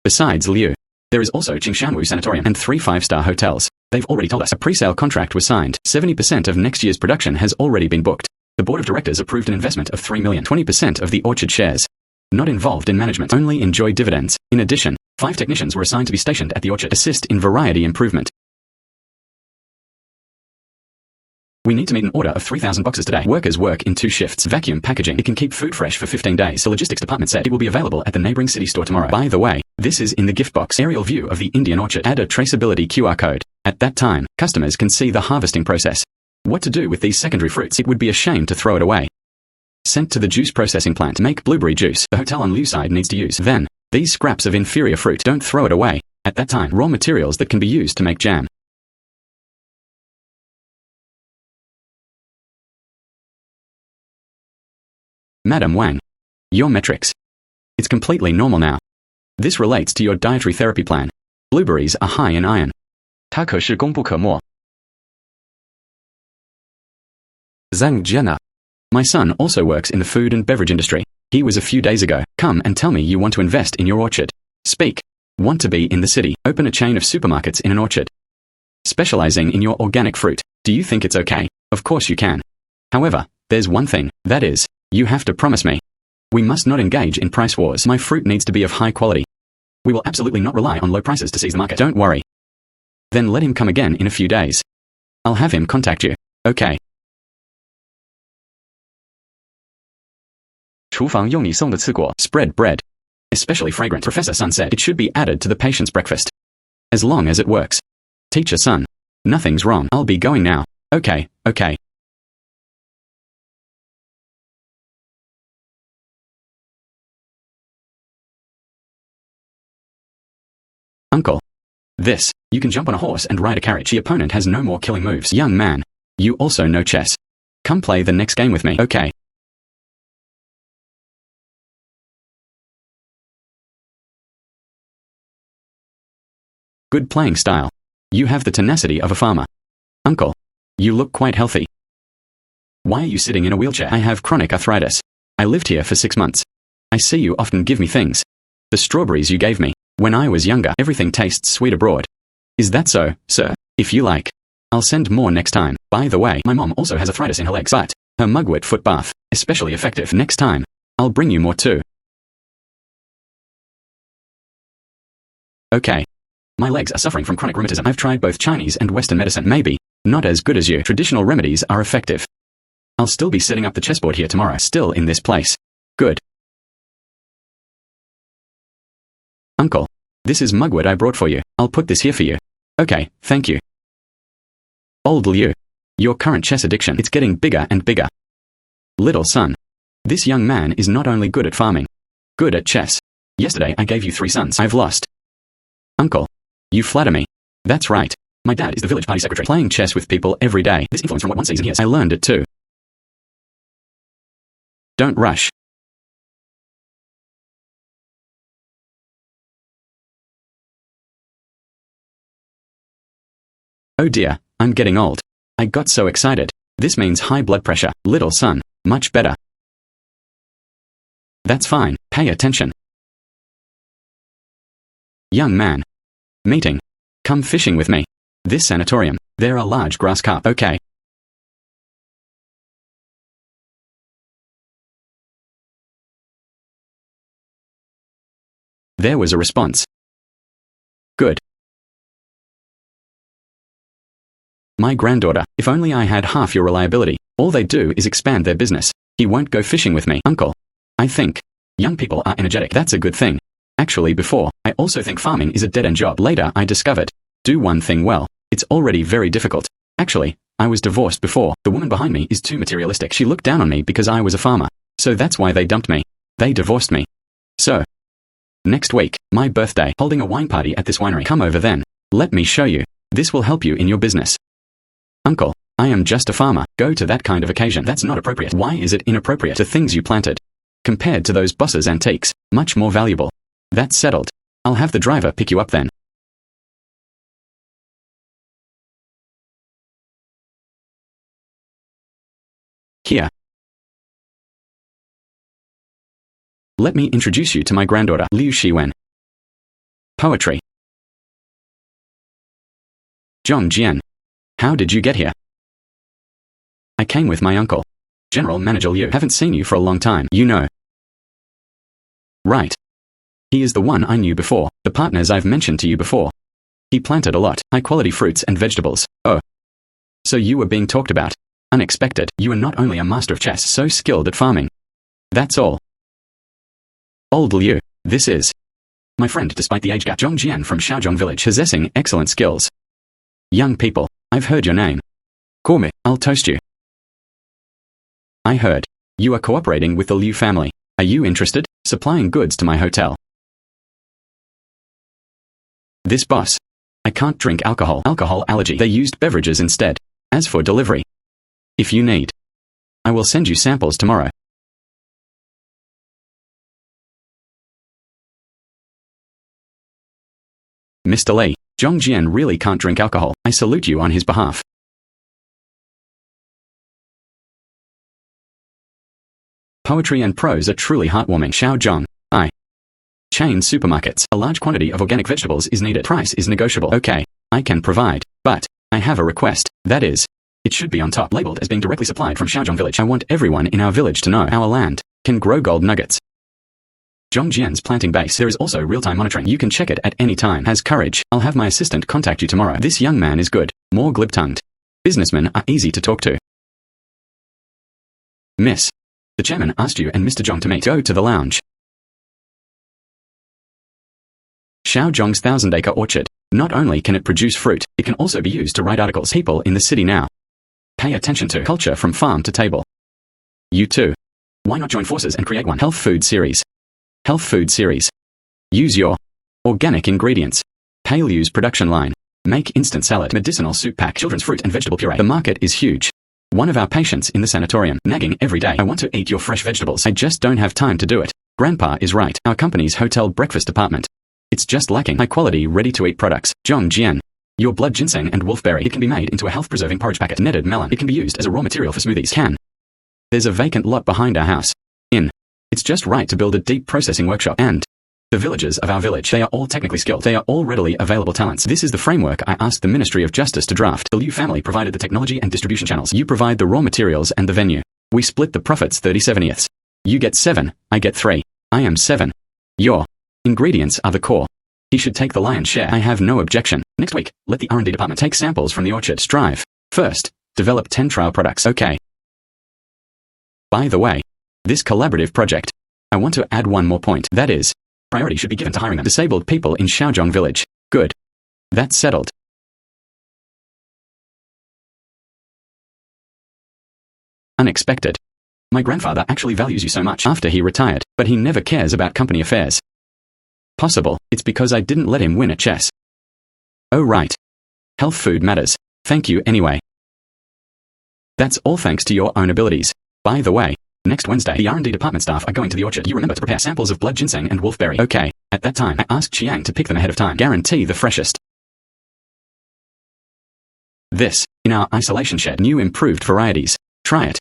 [SPEAKER 1] Besides Liu, there is also Qingshanwu Sanatorium and 3 5-star hotels. They've already told us a pre-sale contract was signed. 70% of next year's production has already been booked. The board of directors approved an investment of 3 million. 20% of the orchard shares. Not involved in management. Only enjoy dividends. In addition, 5 technicians were assigned to be stationed at the orchard. Assist in variety improvement. We need to meet an order of 3,000 boxes today. Workers work in 2 shifts. Vacuum packaging. It can keep food fresh for 15 days. The logistics department said it will be available at the neighboring city store tomorrow. By the way, this is in the gift box. Aerial view of the Indian orchard. Add a traceability QR code. At that time, customers can see the harvesting process. What to do with these secondary fruits? It would be a shame to throw it away. Sent to the juice processing plant. Make blueberry juice. The hotel on Liu side needs to use. Then, these scraps of inferior fruit. Don't throw it away. At that time, raw materials that can be used to make jam. Madam Wang. Your metrics. It's completely normal now. This relates to your dietary therapy plan. Blueberries are high in iron.
[SPEAKER 2] 它可是功不可没. Zhang Jian.
[SPEAKER 1] My son also works in the food and beverage industry. He was a few days ago. Come and tell me you want to invest in your orchard. Speak. Want to be in the city. Open a chain of supermarkets in an orchard. Specializing in your organic fruit. Do you think it's okay? Of course you can. However, there's one thing, that is, you have to promise me. We must not engage in price wars. My fruit needs to be of high quality. We will absolutely not rely on low prices to seize the market. Don't worry. Then let him come again in a few days. I'll have him contact you. Okay.
[SPEAKER 2] 厨房用你送的刺果.
[SPEAKER 1] Spread bread. Especially fragrant. Professor Sun said it should be added to the patient's breakfast. As long as it works. Teacher Sun. Nothing's wrong. I'll be going now. Okay, okay. Uncle. This. You can jump on a horse and ride a carriage. The opponent has no more killing moves. Young man. You also know chess. Come play the next game with me. Okay. Good playing style. You have the tenacity of a farmer. Uncle, you look quite healthy. Why are you sitting in a wheelchair? I have chronic arthritis. I lived here for 6 months. I see you often give me things. The strawberries you gave me. When I was younger, everything tastes sweet abroad. Is that so, sir? If you like, I'll send more next time. By the way, my mom also has arthritis in her legs, but her mugwort foot bath, especially effective. Next time, I'll bring you more too. Okay. My legs are suffering from chronic rheumatism. I've tried both Chinese and Western medicine. Maybe not as good as you. Traditional remedies are effective. I'll still be setting up the chessboard here tomorrow. Still in this place. Good. Uncle, this is mugwort I brought for you. I'll put this here for you. Okay, thank you. Old Liu. Your current chess addiction, it's getting bigger and bigger. Little son. This young man is not only good at farming, good at chess. Yesterday I gave you 3 sons. I've lost. Uncle, you flatter me. That's right. My dad is the village party secretary, playing chess with people every day. This influence from what one sees and hears. I learned it too. Don't rush. Oh dear, I'm getting old. I got so excited. This means high blood pressure. Little son, much better. That's fine, pay attention. Young man. Meeting. Come fishing with me. This sanatorium, there are large grass carp. Okay. There was a response. Good. My granddaughter, if only I had half your reliability. All they do is expand their business. He won't go fishing with me. Uncle, I think young people are energetic. That's a good thing. Actually, before, I also think farming is a dead-end job. Later, I discovered, do one thing well. It's already very difficult. Actually, I was divorced before. The woman behind me is too materialistic. She looked down on me because I was a farmer. So that's why they dumped me. They divorced me. So, next week, my birthday, holding a wine party at this winery. Come over then. Let me show you. This will help you in your business. Uncle, I am just a farmer. Go to that kind of occasion. That's not appropriate. Why is it inappropriate? The things you planted, compared to those bosses' antiques, much more valuable. That's settled. I'll have the driver pick you up then. Here. Let me introduce you to my granddaughter, Liu Shiwen. Poetry. Zhang Jian. How did you get here? I came with my uncle. General Manager Liu. Haven't seen you for a long time, you know. Right. He is the one I knew before, the partners I've mentioned to you before. He planted a lot, high-quality fruits and vegetables. Oh. So you were being talked about. Unexpected. You are not only a master of chess, so skilled at farming. That's all. Old Liu, this is my friend despite the age gap. Zhang Jian from Shaozhong village, possessing excellent skills. Young people, I've heard your name. Call me, I'll toast you. I heard. You are cooperating with the Liu family. Are you interested? Supplying goods to my hotel. This boss. I can't drink alcohol. Alcohol allergy. They used beverages instead. As for delivery, if you need, I will send you samples tomorrow. Mr. Li, Zhang Jian really can't drink alcohol. I salute you on his behalf. Poetry and prose are truly heartwarming. Shaozhong. Chain supermarkets. A large quantity of organic vegetables is needed. Price is negotiable. Okay, I can provide, but I have a request. That is, it should be on top, labeled as being directly supplied from Shaozhong village. I want everyone in our village to know our land can grow gold nuggets. Zhang Jian's planting base. There is also real-time monitoring. You can check it at any time. Has courage. I'll have my assistant contact you tomorrow. This young man is good, more glib-tongued. Businessmen are easy to talk to. Miss, the chairman asked you and Mr. Zhang to meet. Go to the lounge. Shaozhong's thousand-acre orchard. Not only can it produce fruit, it can also be used to write articles. People in the city now pay attention to culture from farm to table. You too. Why not join forces and create one? Health food series. Health food series. Use your organic ingredients. Paleo's production line. Make instant salad, medicinal soup pack, children's fruit and vegetable puree. The market is huge. One of our patients in the sanatorium, nagging every day. I want to eat your fresh vegetables. I just don't have time to do it. Grandpa is right. Our company's hotel breakfast department. It's just lacking high-quality, ready-to-eat products. Zhang Jian. Your blood ginseng and wolfberry. It can be made into a health-preserving porridge packet. Netted melon. It can be used as a raw material for smoothies. There's a vacant lot behind our house. It's just right to build a deep processing workshop. And the villagers of our village, they are all technically skilled. They are all readily available talents. This is the framework I asked the Ministry of Justice to draft. The Liu family provided the technology and distribution channels. You provide the raw materials and the venue. We split the profits 30/70ths. You get 7, I get 3. I am 7. Your ingredients are the core. He should take the lion's share. I have no objection. Next week, let the R&D department take samples from the orchard. Strive. First, develop 10 trial products. Okay. By the way, this collaborative project, I want to add one more point. That is, priority should be given to hiring them. Disabled people in Shaozhong village. Good. That's settled. Unexpected. My grandfather actually values you so much after he retired, but he never cares about company affairs. Possible, it's because I didn't let him win at chess. Oh right. Health food matters. Thank you anyway. That's all thanks to your own abilities. By the way, next Wednesday the R&D department staff are going to the orchard. You remember to prepare samples of blood ginseng and wolfberry. Okay, at that time I asked Chiang to pick them ahead of time. Guarantee the freshest. This, in our isolation shed. New improved varieties. Try it.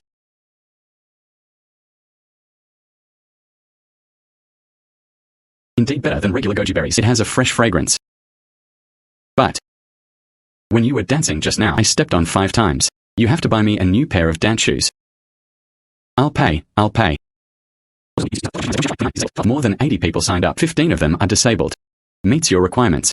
[SPEAKER 1] Indeed better than regular goji berries. It has a fresh fragrance. But when you were dancing just now, I stepped on 5 times. You have to buy me a new pair of dance shoes. I'll pay. More than 80 people signed up. 15 of them are disabled. Meets your requirements.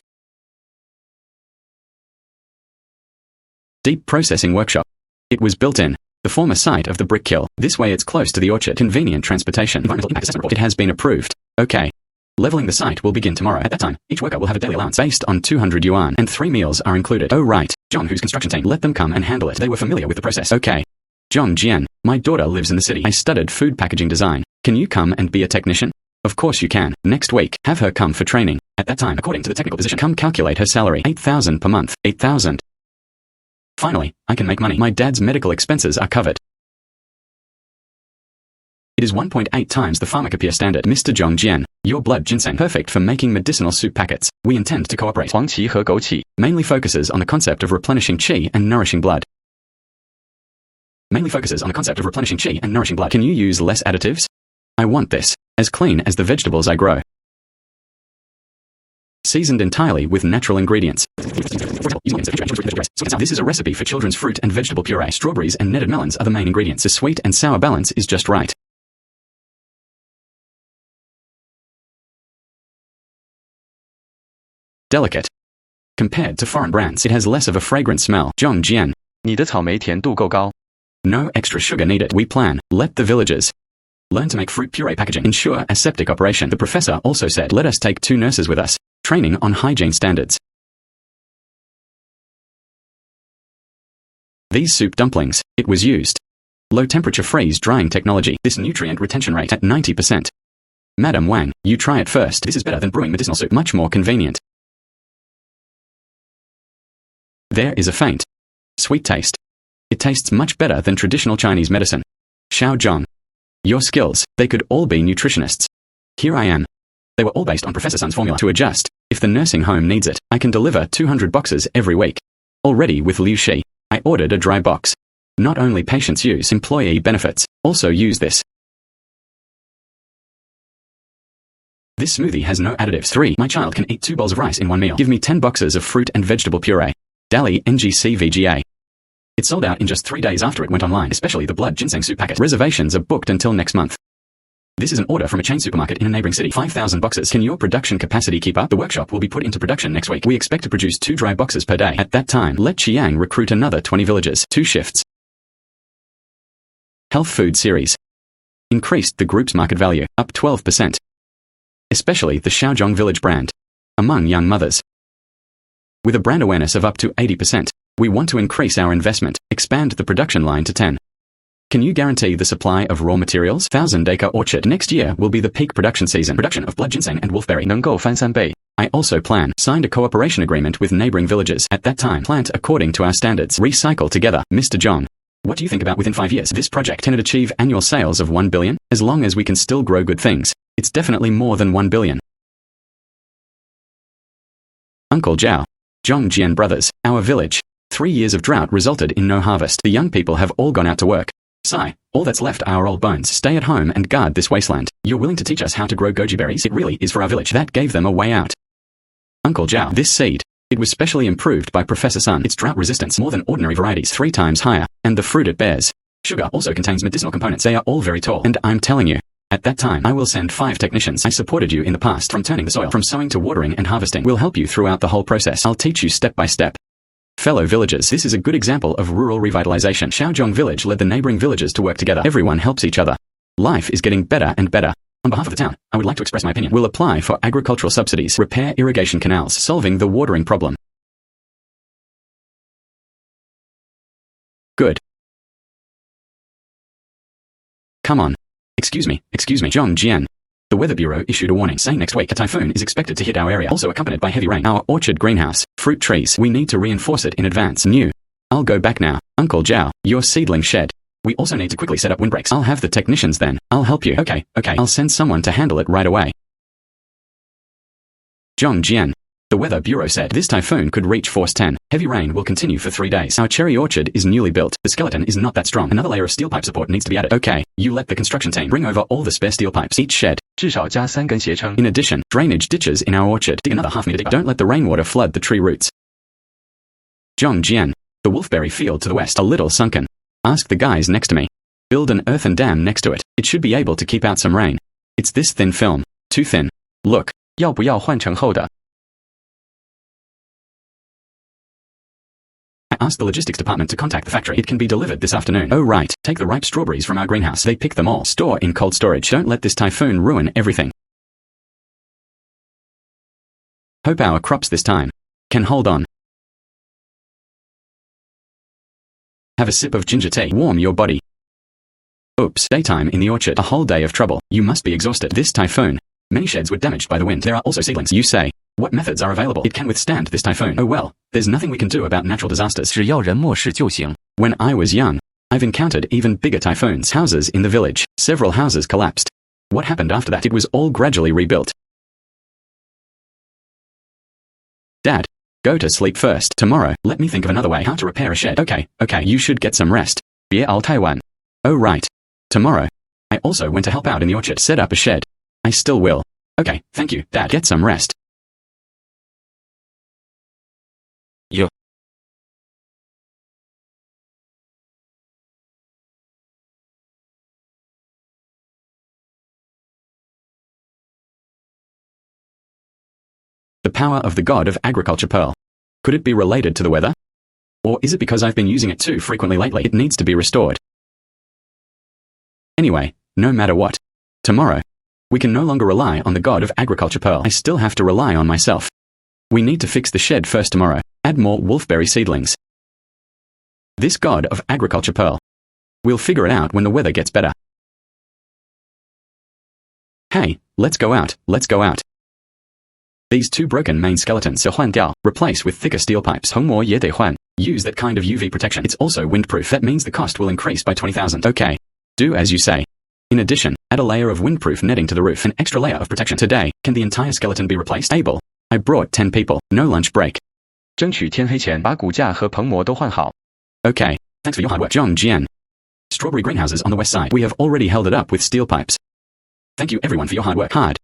[SPEAKER 1] Deep processing workshop. It was built in the former site of the brick kiln. This way it's close to the orchard. Convenient transportation. Environmental impact assessment report. It has been approved. Okay. Leveling the site will begin tomorrow. At that time, each worker will have a daily allowance based on 200 yuan, and 3 meals are included. Oh right. John, whose construction team, let them come and handle it. They were familiar with the process. Okay. Zhang Jian, my daughter lives in the city. I studied food packaging design. Can you come and be a technician? Of course you can. Next week, have her come for training. At that time, according to the technical position, come calculate her salary. 8,000 per month. 8,000. Finally, I can make money. My dad's medical expenses are covered. It is 1.8 times the pharmacopoeia standard. Mr. Zhang Jian, your blood ginseng, perfect for making medicinal soup packets. We intend to cooperate.
[SPEAKER 2] 黄芪和枸杞
[SPEAKER 1] Mainly focuses on the concept of replenishing qi and nourishing blood. Mainly focuses on the concept of replenishing qi and nourishing blood. Can you use less additives? I want this. As clean as the vegetables I grow. Seasoned entirely with natural ingredients. This is a recipe for children's fruit and vegetable puree. Strawberries and netted melons are the main ingredients. The sweet and sour balance is just right. Delicate. Compared to foreign brands, it has less of a fragrant smell. Zhang Jian.
[SPEAKER 2] 你的草莓甜度够高
[SPEAKER 1] No extra sugar needed. We plan. Let the villagers learn to make fruit puree packaging. Ensure aseptic operation. The professor also said, let us take 2 nurses with us. Training on hygiene standards. These soup dumplings, it was used. Low temperature freeze drying technology. This nutrient retention rate at 90%. Madam Wang, you try it first. This is better than brewing medicinal soup. Much more convenient. There is a faint, sweet taste. It tastes much better than traditional Chinese medicine. Shaozhong. Your skills, they could all be nutritionists. Here I am. They were all based on Professor Sun's formula. To adjust, if the nursing home needs it, I can deliver 200 boxes every week. Already with Liu Shi, I ordered a dry box. Not only patients use employee benefits, also use this. This smoothie has no additives. 3. My child can eat 2 bowls of rice in one meal. Give me 10 boxes of fruit and vegetable puree. Dali NGC VGA. It sold out in just 3 days after it went online, especially the blood ginseng soup packet. Reservations are booked until next month. This is an order from a chain supermarket in a neighboring city. 5,000 boxes. Can your production capacity keep up? The workshop will be put into production next week. We expect to produce 2 dry boxes per day. At that time, let Chiang recruit another 20 villagers. 2 shifts. Health food series. Increased the group's market value, up 12%. Especially the Shaozhong village brand. Among young mothers. With a brand awareness of up to 80%, we want to increase our investment, expand the production line to 10. Can you guarantee the supply of raw materials? Thousand-acre orchard. Next year will be the peak production season. Production of blood ginseng and wolfberry.
[SPEAKER 2] 能够翻3倍
[SPEAKER 1] I also plan. Signed a cooperation agreement with neighboring villages. At that time, plant according to our standards. Recycle together. Mr. Zhang. What do you think about within 5 years? This project can it achieve annual sales of 1 billion? As long as we can still grow good things, it's definitely more than 1 billion. Uncle Zhao. Zhang Jian brothers, our village. 3 years of drought resulted in no harvest. The young people have all gone out to work. Sigh, all that's left are our old bones. Stay at home and guard this wasteland. You're willing to teach us how to grow goji berries? It really is for our village. That gave them a way out. Uncle Zhao, this seed. It was specially improved by Professor Sun. Its drought resistance more than ordinary varieties 3 times higher, and the fruit it bears. Sugar also contains medicinal components. They are all very tall. And I'm telling you, at that time, I will send 5 technicians. I supported you in the past, from turning the soil, from sowing to watering and harvesting. We'll help you throughout the whole process. I'll teach you step by step. Fellow villagers, this is a good example of rural revitalization. Shaozhong village led the neighboring villages to work together. Everyone helps each other. Life is getting better and better. On behalf of the town, I would like to express my opinion. We'll apply for agricultural subsidies, repair irrigation canals, solving the watering problem. Good. Come on. Excuse me, Zhang Jian. The Weather Bureau issued a warning saying next week a typhoon is expected to hit our area, also accompanied by heavy rain. Our orchard greenhouse, fruit trees, we need to reinforce it in advance. New. I'll go back now. Uncle Zhao, your seedling shed. We also need to quickly set up windbreaks. I'll have the technicians then. I'll help you. Okay. I'll send someone to handle it right away. Zhang Jian. The Weather Bureau said this typhoon could reach force 10. Heavy rain will continue for 3 days. Our cherry orchard is newly built. The skeleton is not that strong. Another layer of steel pipe support needs to be added. Okay, you let the construction team bring over all the spare steel pipes. Each shed.
[SPEAKER 2] 至少加3根斜撑.
[SPEAKER 1] In addition, drainage ditches in our orchard. Dig another half-meter deeper. Don't let the rainwater flood the tree roots. Zhang Jian. The wolfberry field to the west. A little sunken. Ask the guys next to me. Build an earthen dam next to it. It should be able to keep out some rain. It's this thin film. Too thin. Look.
[SPEAKER 2] 要不要换成厚的?
[SPEAKER 1] Ask the logistics department to contact the factory. It can be delivered this afternoon. Oh right, take the ripe strawberries from our greenhouse. They pick them all. Store in cold storage. Don't let this typhoon ruin everything. Hope our crops this time can hold on. Have a sip of ginger tea. Warm your body. Oops, daytime in the orchard. A whole day of trouble. You must be exhausted. This typhoon. Many sheds were damaged by the wind. There are also seedlings. You say. What methods are available? It can withstand this typhoon. Oh well, there's nothing we can do about natural disasters.
[SPEAKER 2] 只要人漠视就行.
[SPEAKER 1] When I was young, I've encountered even bigger typhoons. Houses in the village. Several houses collapsed. What happened after that? It was all gradually rebuilt. Dad, go to sleep first. Tomorrow, let me think of another way how to repair a shed. Okay, you should get some rest.
[SPEAKER 2] 别熬太晚.
[SPEAKER 1] Oh right. Tomorrow. I also went to help out in the orchard. Set up a shed. I still will. Okay, thank you, Dad. Get some rest.
[SPEAKER 2] Yo.
[SPEAKER 1] The power of the god of agriculture pearl. Could it be related to the weather? Or is it because I've been using it too frequently lately? It needs to be restored. Anyway, no matter what. Tomorrow. We can no longer rely on the god of agriculture pearl. I still have to rely on myself. We need to fix the shed first tomorrow. Add more wolfberry seedlings. This god of agriculture pearl. We'll figure it out when the weather gets better. Hey, let's go out. These 2 broken main skeletons are 换掉, replace with thicker steel pipes. 横膜也得换. Use that kind of UV protection. It's also windproof. That means the cost will increase by 20,000. Okay. Do as you say. In addition, add a layer of windproof netting to the roof. An extra layer of protection. Today, can the entire skeleton be replaced? Able. I brought 10 people. No lunch break.
[SPEAKER 2] 争取天黑前把骨架和棚膜都换好.
[SPEAKER 1] Okay. Thanks for your hard work. Zhang Jian. Strawberry greenhouses on the west side. We have already held it up with steel pipes. Thank you everyone for your hard work. Hard.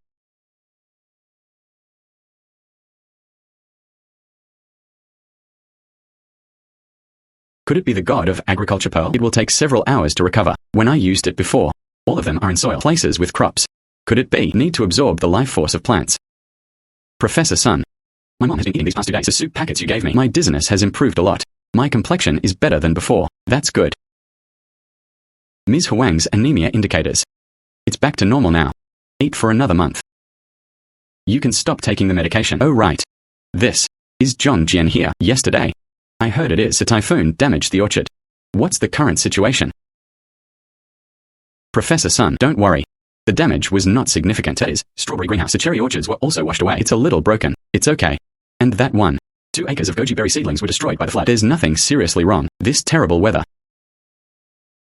[SPEAKER 1] Could it be the god of agriculture pearl? It will take several hours to recover. When I used it before, all of them are in soil. Places with crops. Could it be? Need to absorb the life force of plants. Professor Sun. My mom has been eating these past 2 days. The soup packets you gave me. My dizziness has improved a lot. My complexion is better than before. That's good. Ms. Huang's anemia indicators. It's back to normal now. Eat for another month. You can stop taking the medication. Oh right. This. Is Zhang Jian here? Yesterday. I heard it is a typhoon damaged the orchard. What's the current situation? Professor Sun, don't worry. The damage was not significant. That is, strawberry greenhouse. The cherry orchards were also washed away. It's a little broken. It's okay. And that 2 acres of goji berry seedlings were destroyed by the flood. There's nothing seriously wrong. This terrible weather.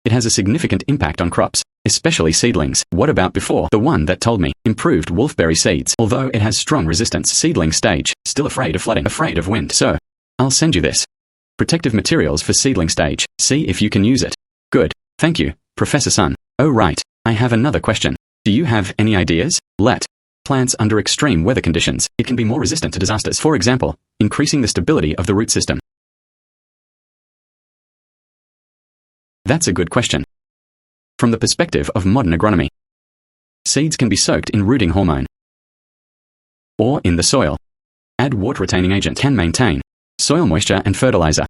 [SPEAKER 1] It has a significant impact on crops, especially seedlings. What about before? The one that told me, improved wolfberry seeds. Although it has strong resistance, seedling stage, still afraid of flooding, afraid of wind. So, I'll send you this. Protective materials for seedling stage. See if you can use it. Good. Thank you, Professor Sun. Oh right, I have another question. Do you have any ideas? Let plants under extreme weather conditions. It can be more resistant to disasters. For example, increasing the stability of the root system. That's a good question. From the perspective of modern agronomy, seeds can be soaked in rooting hormone or in the soil. Add water-retaining agent can maintain soil moisture and fertilizer.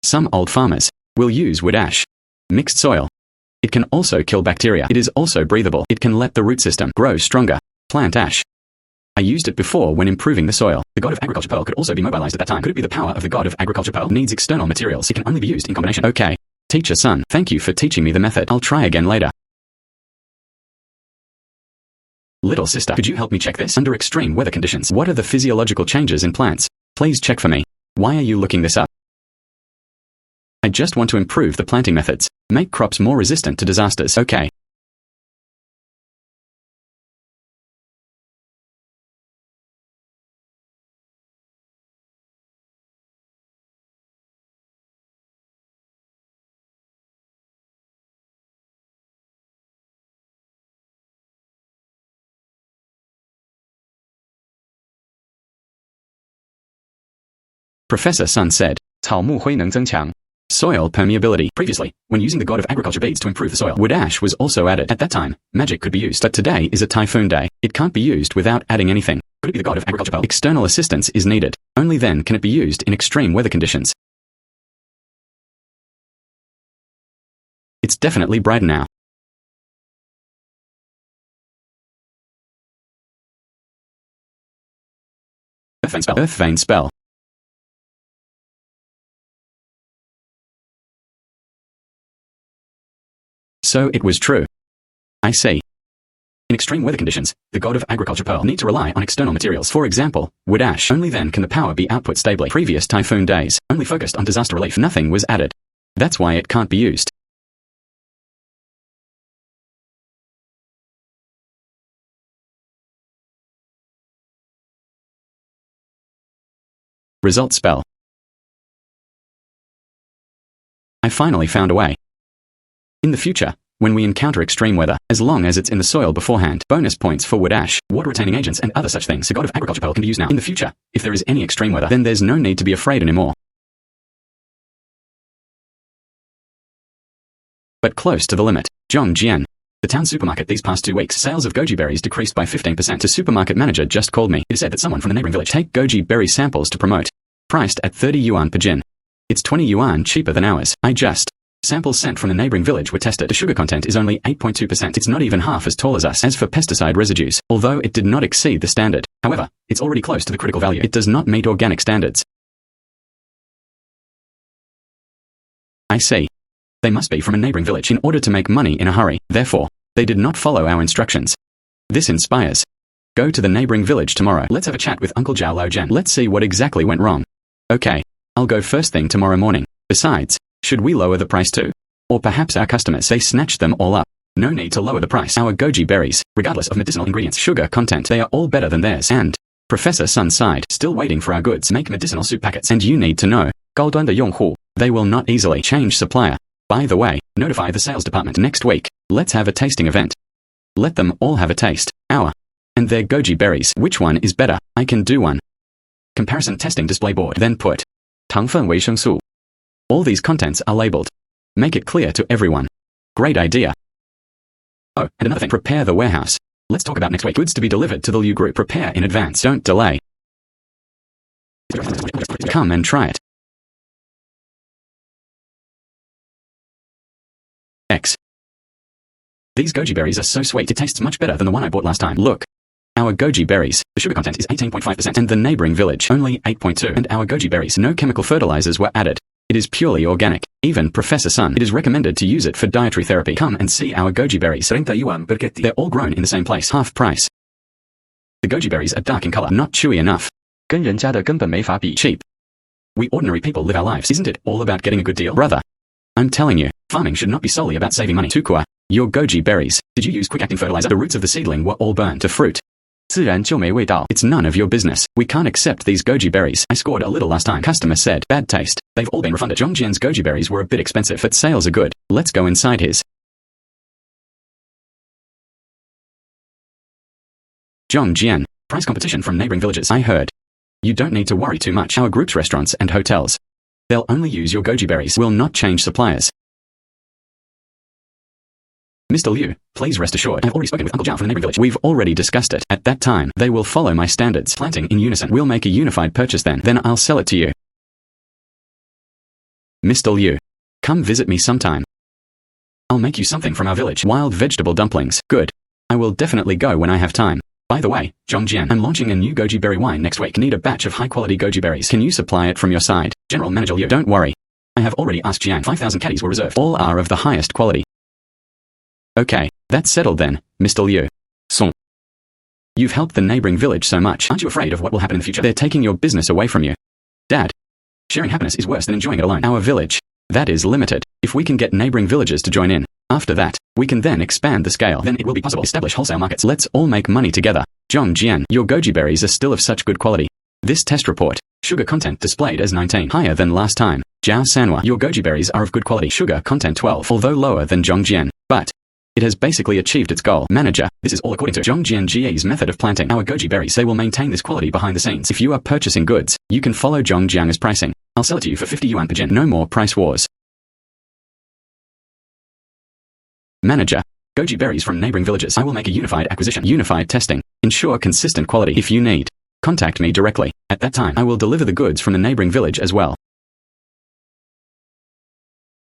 [SPEAKER 1] Some old farmers will use wood ash. Mixed soil. It can also kill bacteria. It is also breathable. It can let the root system grow stronger. Plant ash. I used it before when improving the soil. The god of agriculture pearl could also be mobilized at that time. Could it be the power of the god of agriculture pearl? Needs external materials. It can only be used in combination. Okay. Teacher Sun, thank you for teaching me the method. I'll try again later. Little sister, could you help me check this? Under extreme weather conditions, what are the physiological changes in plants? Please check for me. Why are you looking this up? I just want to improve the planting methods. Make crops more resistant to disasters. Okay. Professor Sun said,
[SPEAKER 2] 草木灰能增强
[SPEAKER 1] soil permeability. Previously, when using the god of agriculture beads to improve the soil, wood ash was also added. At that time, magic could be used. But today is a typhoon day. It can't be used without adding anything. Could it be the god of agriculture pearl? External assistance is needed. Only then can it be used in extreme weather conditions. It's definitely brighter now. Earth vein spell. Earth vein spell. So it was true. I see. In extreme weather conditions, the god of agriculture pearl need to rely on external materials. For example, wood ash. Only then can the power be output stably. Previous typhoon days only focused on disaster relief. Nothing was added. That's why it can't be used. Result spell. I finally found a way. In the future, when we encounter extreme weather, as long as it's in the soil beforehand, bonus points for wood ash, water-retaining agents and other such things the god of agriculture pearl can be used now. In the future, if there is any extreme weather, then there's no need to be afraid anymore. But close to the limit. Zhang Jian. The town supermarket these past 2 weeks, sales of goji berries decreased by 15%. The supermarket manager just called me. It said that someone from the neighboring village take goji berry samples to promote. Priced at 30 yuan per jin. It's 20 yuan cheaper than ours. Samples sent from the neighboring village were tested. The sugar content is only 8.2%. It's not even half as tall as us. As for pesticide residues, although it did not exceed the standard, however, it's already close to the critical value. It does not meet organic standards. I see. They must be from a neighboring village in order to make money in a hurry. Therefore, they did not follow our instructions. This inspires. Go to the neighboring village tomorrow. Let's have a chat with Uncle Zhao Zhen. Let's see what exactly went wrong. Okay. I'll go first thing tomorrow morning. Besides, should we lower the price too? Or perhaps our customers, they snatched them all up. No need to lower the price. Our goji berries, regardless of medicinal ingredients, sugar content, they are all better than theirs. And Professor Sun sighed, still waiting for our goods. Make medicinal soup packets. And you need to know, 高端的用户, they will not easily change supplier. By the way, notify the sales department next week. Let's have a tasting event. Let them all have a taste. Our and their goji berries. Which one is better? I can do one. Comparison testing display board. Then put 糖分维生素. All these contents are labeled. Make it clear to everyone. Great idea. Oh, and another thing. Prepare the warehouse. Let's talk about next week. Goods to be delivered to the Liu group. Prepare in advance. Don't delay. Come and try it. X. These goji berries are so sweet. It tastes much better than the one I bought last time. Look. Our goji berries. The sugar content is 18.5% and the neighboring village only 8.2%. And our goji berries, no chemical fertilizers were added. It is purely organic. Even Professor Sun, it is recommended to use it for dietary therapy. Come and see our goji berries. 30 yuan per kg. They're all grown in the same place. Half price. The goji berries are dark in color, not chewy enough.
[SPEAKER 2] 跟人家的根本没法比
[SPEAKER 1] Cheap. We ordinary people live our lives. Isn't it all about getting a good deal? Brother. I'm telling you, Farming should not be solely about saving money. Tukua, your goji berries. Did you use quick-acting fertilizer? The roots of the seedling were all burned to fruit.
[SPEAKER 2] 自然就没味道。
[SPEAKER 1] It's none of your business. We can't accept these goji berries. I scored a little last time. Customer said, bad taste. They've all been refunded. Zhang Jian's goji berries were a bit expensive, but sales are good. Let's go inside his. Zhang Jian. Price competition from neighboring villages. I heard. You don't need to worry too much. Our group's restaurants and hotels. They'll only use your goji berries. Will not change suppliers. Mr. Liu, please rest assured. I've already spoken with Uncle Zhao from the neighboring village. We've already discussed it. At that time, they will follow my standards. Planting in unison. We'll make a unified purchase then. Then I'll sell it to you. Mr. Liu, come visit me sometime. I'll make you something from our village. Wild vegetable dumplings. Good. I will definitely go when I have time. By the way, Zhang Jian, I'm launching a new goji berry wine next week. Need a batch of high-quality goji berries. Can you supply it from your side? General Manager Liu, don't worry. I have already asked Jian. 5,000 caddies were reserved. All are of the highest quality. Okay, that's settled then, Mr. Liu. Song. You've helped the neighboring village so much. Aren't you afraid of what will happen in the future? They're taking your business away from you. Dad. Sharing happiness is worse than enjoying it alone. Our village. That is limited. If we can get neighboring villages to join in, after that, we can then expand the scale. Then it will be possible to establish wholesale markets. Let's all make money together. Zhang Jian, your goji berries are still of such good quality. This test report. Sugar content displayed as 19. Higher than last time. Zhao Sanwa, your goji berries are of good quality. Sugar content 12. Although lower than Zhang Jian. But it has basically achieved its goal. Manager, this is all according to Zhang Jian GE's method of planting. Our goji berries, they will maintain this quality behind the scenes. If you are purchasing goods, you can follow Zhang Jian's pricing. I'll sell it to you for 50 yuan per jin. No more price wars. Manager, goji berries from neighboring villages. I will make a unified acquisition. Unified testing. Ensure consistent quality. If you need, contact me directly. At that time, I will deliver the goods from the neighboring village as well.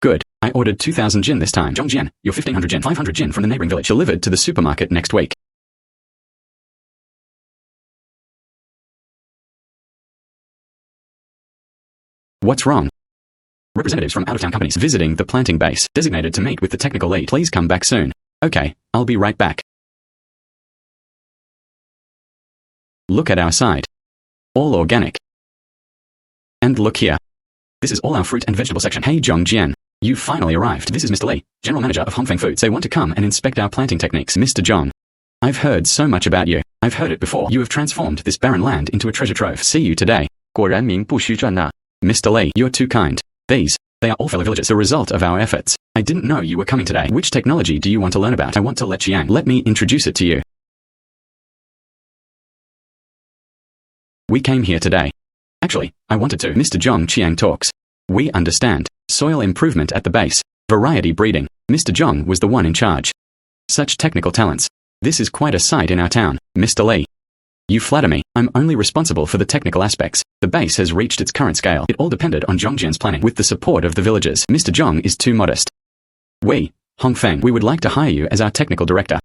[SPEAKER 1] Good. I ordered 2,000 jin this time. Zhang Jian, your 1,500 jin, 500 jin from the neighboring village delivered to the supermarket next week. What's wrong? Representatives from out-of-town companies visiting the planting base, designated to meet with the technical lead. Please come back soon. Okay, I'll be right back. Look at our side. All organic. And look here. This is all our fruit and vegetable section. Hey Zhang Jian. You finally arrived. This is Mr. Li, General Manager of Hongfeng Foods. They want to come and inspect our planting techniques. Mr. Zhang. I've heard so much about you. I've heard it before. You have transformed this barren land into a treasure trove. See you today.
[SPEAKER 2] 果然名不虚传呐。
[SPEAKER 1] Mr. Li, you're too kind. These, they are all fellow villagers. The result of our efforts. I didn't know you were coming today. Which technology do you want to learn about? I want to let Jiang. Let me introduce it to you. We came here today. Actually, I wanted to. Mr. Zhang Qiang talks. We understand. Soil improvement at the base. Variety breeding. Mr. Zhang was the one in charge. Such technical talents. This is quite a sight in our town. Mr. Li. You flatter me. I'm only responsible for the technical aspects. The base has reached its current scale. It all depended on Zhang Jian's planning with the support of the villagers. Mr. Zhang is too modest. We, Hongfeng, we would like to hire you as our technical director.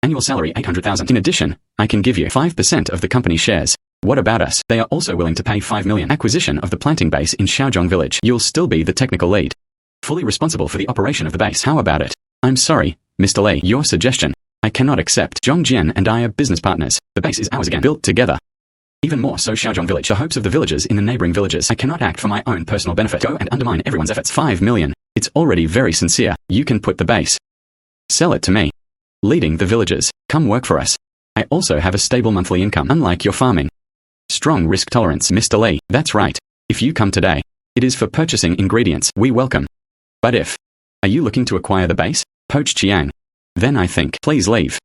[SPEAKER 1] Annual salary 800,000. In addition, I can give you 5% of the company shares. What about us? They are also willing to pay 5 million. Acquisition of the planting base in Xiaozhong village. You'll still be the technical lead. Fully responsible for the operation of the base. How about it? I'm sorry, Mr. Li. Your suggestion. I cannot accept. Zhang Jian and I are business partners. The base is ours again. Built together. Even more so Xiaozhong village. The hopes of the villagers in the neighboring villages. I cannot act for my own personal benefit. Go and undermine everyone's efforts. 5 million. It's already very sincere. You can put the base. Sell it to me. Leading the villagers. Come work for us. I also have a stable monthly income. Unlike your farming. Strong risk tolerance. Mr. Li. That's right. If you come today, it is for purchasing ingredients. We welcome. But if, are you looking to acquire the base? Poach Chiang. Then I think, please leave.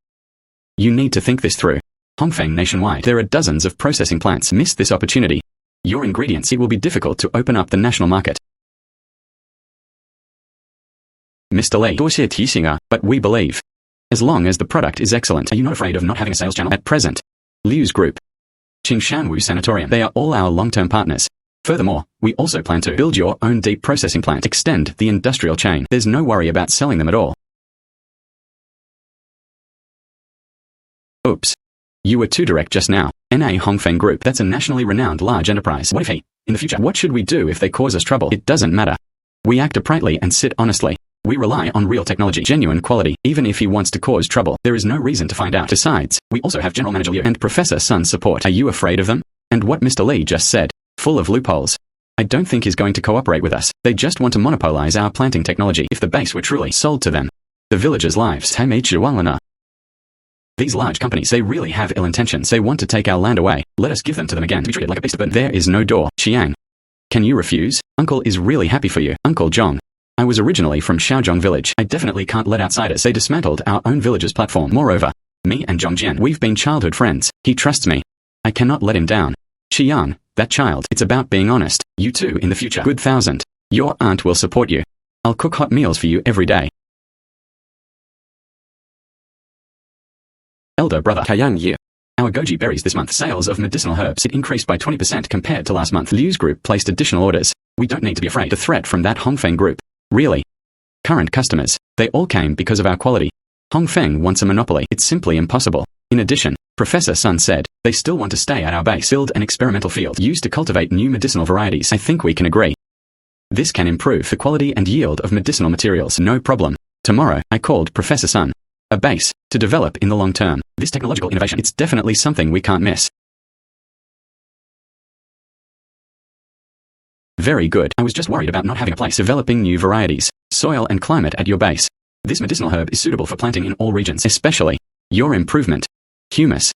[SPEAKER 1] You need to think this through. Hongfeng nationwide, there are dozens of processing plants. Miss this opportunity. Your ingredients, it will be difficult to open up the national market. Mr. Li. 多谢提醒啊, but we believe. As long as the product is excellent, are you not afraid of not having a sales channel? At present, Liu's group. Qingshanwu Sanatorium, they are all our long-term partners. Furthermore, we also plan to build your own deep processing plant, extend the industrial chain. There's no worry about selling them at all. Oops. You were too direct just now. NA Hongfeng Group, that's a nationally renowned large enterprise. What if he, in the future, what should we do if they cause us trouble? It doesn't matter. We act uprightly and sit honestly. We rely on real technology, genuine quality. Even if he wants to cause trouble, there is no reason to find out. Besides, we also have General Manager Liu and Professor Sun's support. Are you afraid of them? And what Mr. Li just said, full of loopholes. I don't think is going to cooperate with us. They just want to monopolize our planting technology. If the base were truly sold to them, the villagers' lives. These large companies, they really have ill intentions. They want to take our land away. Let us give them to them again to be treated like a beast of burden. There is no door. Chiang. Can you refuse? Uncle is really happy for you. Uncle Zhang. I was originally from Shaozhong village. I definitely can't let outsiders. They dismantled our own village's platform. Moreover, me and Zhang Jian, we've been childhood friends. He trusts me. I cannot let him down. Qian, that child. It's about being honest. You too in the future. Good thousand. Your aunt will support you. I'll cook hot meals for you every day. Elder brother Kayang Ye. Our goji berries this month. Sales of medicinal herbs. It increased by 20% compared to last month. Liu's group placed additional orders. We don't need to be afraid. The threat from that Hongfeng group. Really? Current customers. They all came because of our quality. Hongfeng wants a monopoly. It's simply impossible. In addition, Professor Sun said, they still want to stay at our base. Build an experimental field used to cultivate new medicinal varieties. I think we can agree. This can improve the quality and yield of medicinal materials. No problem. Tomorrow, I called Professor Sun. A base to develop in the long term. This technological innovation, it's definitely something we can't miss. Very good. I was just worried about not having a place. Developing new varieties, soil and climate at your base. This medicinal herb is suitable for planting in all regions, especially your improvement. Humus.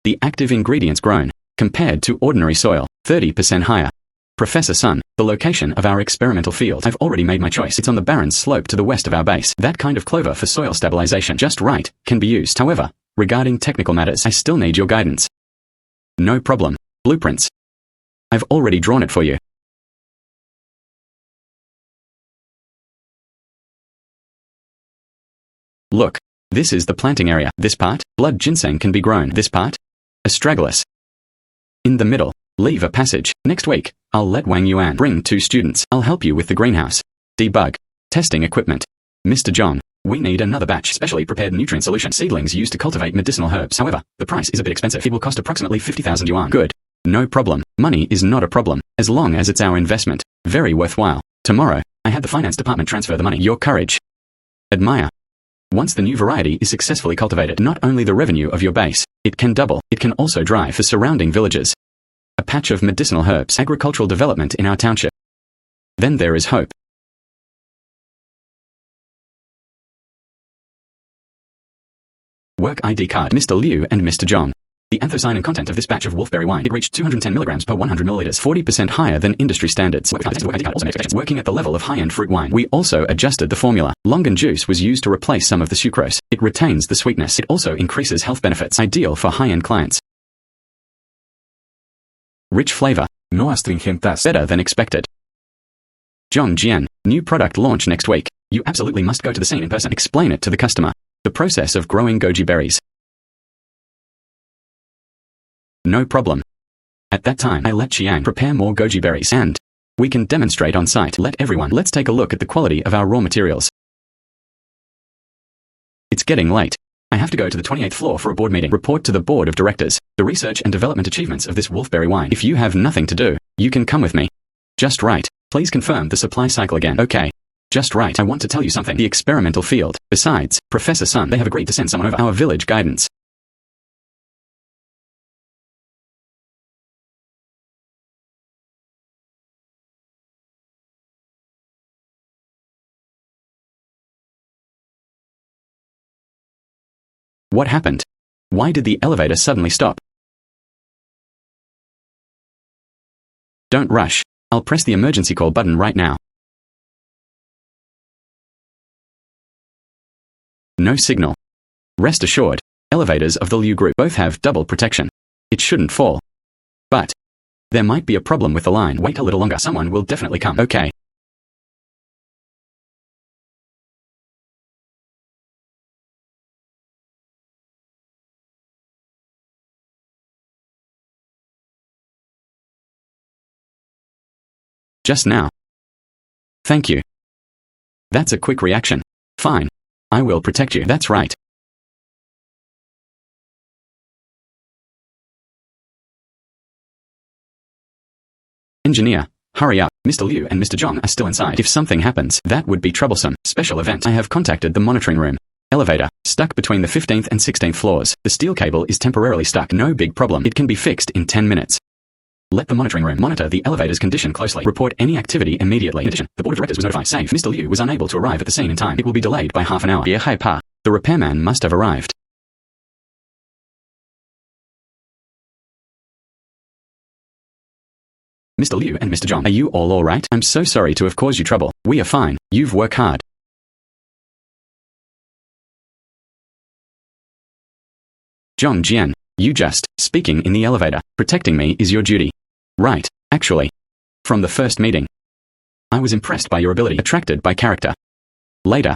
[SPEAKER 1] The active ingredients grown, compared to ordinary soil, 30% higher. Professor Sun, the location of our experimental field. I've already made my choice. It's on the barren slope to the west of our base. That kind of clover for soil stabilization, just right, can be used. However, regarding technical matters, I still need your guidance. No problem. Blueprints. I've already drawn it for you. Look, this is the planting area. This part, blood ginseng can be grown. This part, astragalus. In the middle, leave a passage. Next week, I'll let Wang Yuan bring 2 students. I'll help you with the greenhouse. Debug. Testing equipment. Mr. Zhang, we need another batch. Specially prepared nutrient solution. Seedlings used to cultivate medicinal herbs. However, the price is a bit expensive. It will cost approximately 50,000 yuan. Good. No problem. Money is not a problem, as long as it's our investment. Very worthwhile. Tomorrow, I had the finance department transfer the money. Your courage. Admire. Once the new variety is successfully cultivated, not only the revenue of your base, it can double. It can also drive the surrounding villages. A patch of medicinal herbs, agricultural development in our township. Then there is hope. Work ID card. Mr. Liu and Mr. Zhang. The anthocyanin content of this batch of wolfberry wine, it reached 210 milligrams per 100 milliliters, 40% higher than industry standards. Working at the level of high-end fruit wine, we also adjusted the formula. Longan juice was used to replace some of the sucrose. It retains the sweetness. It also increases health benefits, ideal for high-end clients. Rich flavor. No astringentas. Better than expected. Zhang Jian, new product launch next week. You absolutely must go to the scene in person. Explain it to the customer. The process of growing goji berries. No problem. At that time, I let Chiang prepare more goji berries and we can demonstrate on site. Let's take a look at the quality of our raw materials. It's getting late. I have to go to the 28th floor for a board meeting. Report to the board of directors the research and development achievements of this wolfberry wine. If you have nothing to do, you can come with me. Just right. Please confirm the supply cycle again. Okay. Just right. I want to tell you something. The experimental field. Besides, Professor Sun, they have agreed to send someone over our village guidance. What happened? Why did the elevator suddenly stop? Don't rush. I'll press the emergency call button right now. No signal. Rest assured, elevators of the Liu group both have double protection. It shouldn't fall. But there might be a problem with the line. Wait a little longer. Someone will definitely come. Okay. Just now. Thank you. That's a quick reaction. Fine. I will protect you. That's right. Engineer, hurry up. Mr. Liu and Mr. Zhang are still inside. If something happens, that would be troublesome. Special event. I have contacted the monitoring room. Elevator, stuck between the 15th and 16th floors. The steel cable is temporarily stuck. No big problem. It can be fixed in 10 minutes. Let the monitoring room monitor the elevator's condition closely. Report any activity immediately. In addition, the board of directors was notified. Safe. Mr. Liu was unable to arrive at the scene in time. It will be delayed by half an hour.
[SPEAKER 2] 别害怕，
[SPEAKER 1] The repairman must have arrived. Mr. Liu and Mr. Zhang, are you all right? I'm so sorry to have caused you trouble. We are fine. You've worked hard. Zhang Jian, you just, speaking in the elevator, protecting me is your duty. Right, actually. From the first meeting. I was impressed by your ability, attracted by character. Later.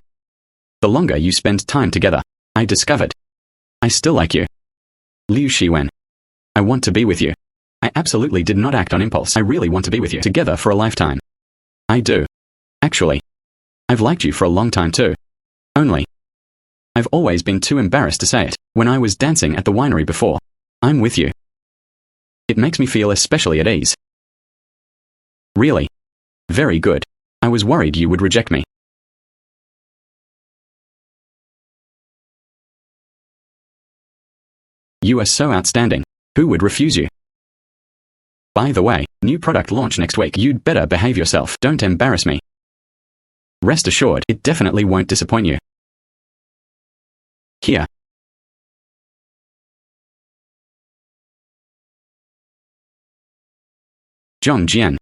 [SPEAKER 1] The longer you spend time together, I discovered. I still like you. Liu Shiwen. I want to be with you. I absolutely did not act on impulse. I really want to be with you, together for a lifetime. I do. Actually. I've liked you for a long time too. Only. I've always been too embarrassed to say it. When I was dancing at the winery before. I'm with you. It makes me feel especially at ease. Really? Very good. I was worried you would reject me. You are so outstanding. Who would refuse you? By the way, new product launch next week. You'd better behave yourself. Don't embarrass me. Rest assured, it definitely won't disappoint you. Here. Zhang Jian.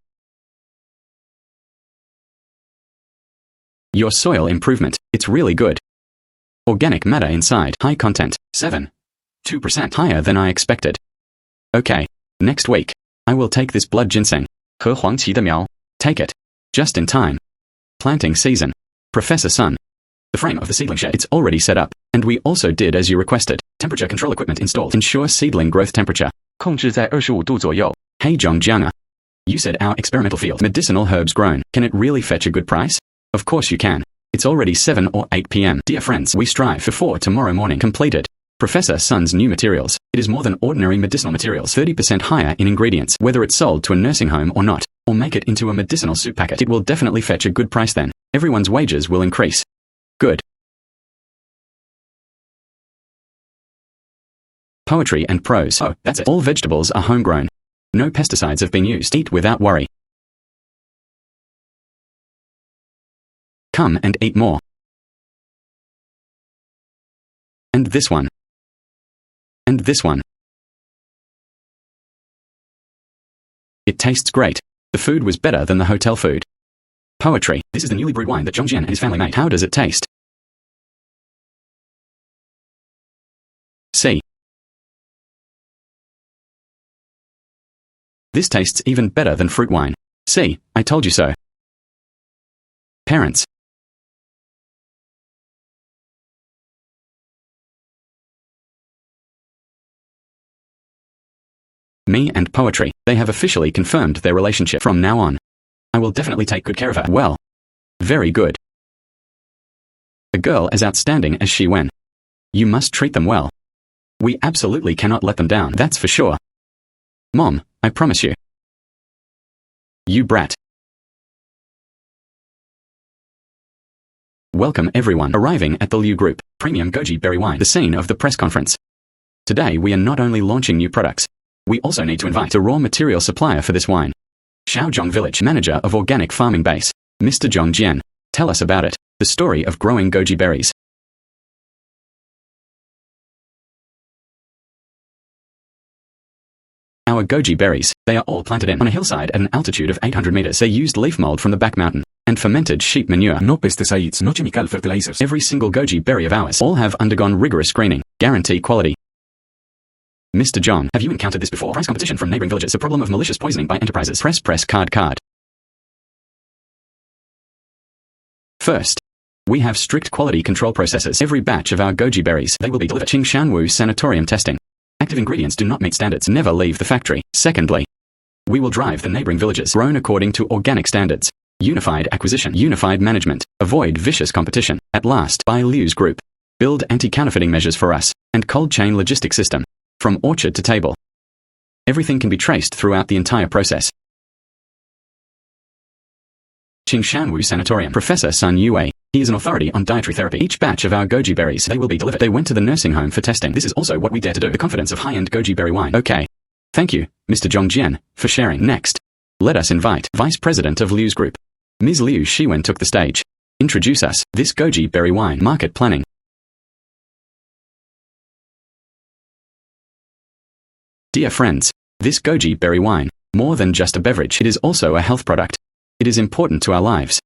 [SPEAKER 1] Your soil improvement, it's really good. Organic matter inside, high content, 7.2% higher than I expected. Okay, next week, I will take this blood ginseng.
[SPEAKER 2] 和黄芪的苗
[SPEAKER 1] Take it. Just in time. Planting season. Professor Sun. The frame of the seedling shed, it's already set up, and we also did as you requested. Temperature control equipment installed. Ensure seedling growth temperature.
[SPEAKER 2] 控制在25度左右。
[SPEAKER 1] Hey Zhang Jian. You said our experimental field, medicinal herbs grown, can it really fetch a good price? Of course you can. It's already 7 or 8 p.m. Dear friends, we strive before tomorrow morning completed. Professor Sun's new materials. It is more than ordinary medicinal materials. 30% higher in ingredients. Whether it's sold to a nursing home or not, or make it into a medicinal soup packet, it will definitely fetch a good price then. Everyone's wages will increase. Good. Poetry and prose. Oh, that's it. All vegetables are homegrown. No pesticides have been used. Eat without worry. Come and eat more. And this one. And this one. It tastes great. The food was better than the hotel food. Poetry. This is the newly brewed wine that Zhang Jian and his family made. How does it taste? See. This tastes even better than fruit wine. See, I told you so. Parents. Me and poetry, they have officially confirmed their relationship from now on. I will definitely take good care of her. Well. Very good. A girl as outstanding as she Wen. You must treat them well. We absolutely cannot let them down, that's for sure. Mom, I promise you. You brat. Welcome everyone arriving at the Liu Group, premium goji berry wine, the scene of the press conference. Today we are not only launching new products, we also need to invite a raw material supplier for this wine. Shaozhong Village, manager of organic farming base, Mr. Zhang Jian. Tell us about it, the story of growing goji berries. Our goji berries, they are all planted on a hillside at an altitude of 800 meters. They used leaf mold from the back mountain and fermented sheep manure.
[SPEAKER 3] No pesticides, no chemical fertilizers.
[SPEAKER 1] Every single goji berry of ours all have undergone rigorous screening, guarantee quality. Mr. Zhang, have you encountered this before? Price competition from neighboring villages. A problem of malicious poisoning by enterprises. Press card. First, we have strict quality control processes. Every batch of our goji berries, they will be delivered. Qingshanwu sanatorium testing. Active ingredients do not meet standards. Never leave the factory. Secondly, we will drive the neighboring villages grown according to organic standards. Unified acquisition. Unified management. Avoid vicious competition. At last, buy Liu's group. Build anti-counterfeiting measures for us. And cold chain logistics system. From orchard to table. Everything can be traced throughout the entire process. Qingshanwu Sanatorium. Professor Sun Yue. He is an authority on dietary therapy. Each batch of our goji berries, they will be delivered. They went to the nursing home for testing. This is also what we dare to do. The confidence of high-end goji berry wine. Okay. Thank you, Mr. Zhang Jian, for sharing. Next, let us invite Vice President of Liu's group. Ms. Liu Shiwen took the stage. Introduce us, this goji berry wine market planning. Dear friends, this goji berry wine, more than just a beverage, it is also a health product. It is important to our lives.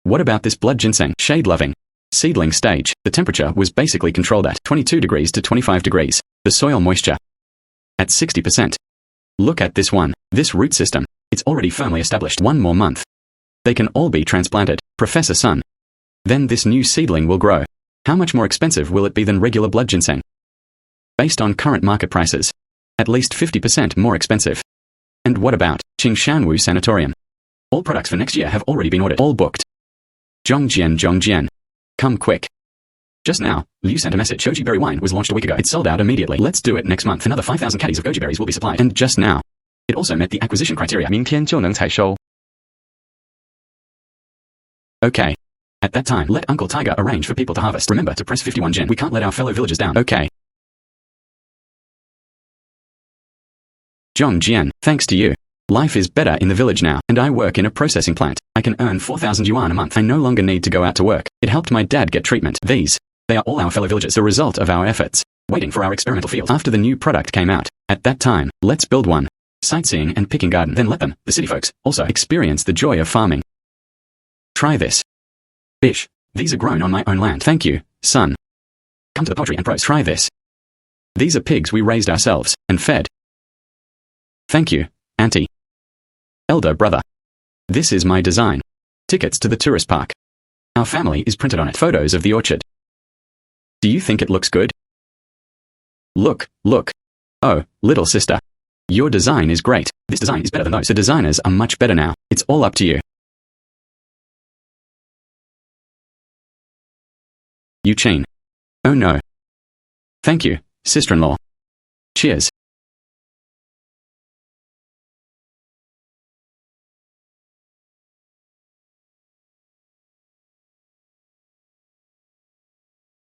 [SPEAKER 1] What about this blood ginseng, shade-loving seedling stage? The temperature was basically controlled at 22 degrees to 25 degrees. The soil moisture at 60%. Look at this one, this root system. It's already firmly established. 1 more month. They can all be transplanted, Professor Sun. Then this new seedling will grow. How much more expensive will it be than regular blood ginseng? Based on current market prices, at least 50% more expensive. And what about Qingshanwu Sanatorium? All products for next year have already been ordered. All booked. Zhang Jian, come quick. Just now, Liu sent a message. Goji berry wine was launched a week ago. It sold out immediately. Let's do it next month. Another 5,000 caddies of goji berries will be supplied. And just now, it also met the acquisition criteria.
[SPEAKER 2] 明天就能采收。
[SPEAKER 1] Okay. At that time, let Uncle Tiger arrange for people to harvest. Remember to press 51 Gen. We can't let our fellow villagers down. Okay. Zhang Jian, thanks to you. Life is better in the village now, and I work in a processing plant. I can earn 4,000 yuan a month. I no longer need to go out to work. It helped my dad get treatment. They are all our fellow villagers, the result of our efforts. Waiting for our experimental field. After the new product came out, at that time, let's build one. Sightseeing and picking garden. Then let them, the city folks, also experience the joy of farming. Try this. Bish. These are grown on my own land. Thank you, son. Come to the poetry and prose. Try this. These are pigs we raised ourselves, and fed. Thank you, auntie. Elder brother. This is my design. Tickets to the tourist park. Our family is printed on it. Photos of the orchard. Do you think it looks good? Look. Oh, little sister. Your design is great. This design is better than those. The designers are much better now. It's all up to you. Yu Chain. Oh no. Thank you, sister-in-law. Cheers.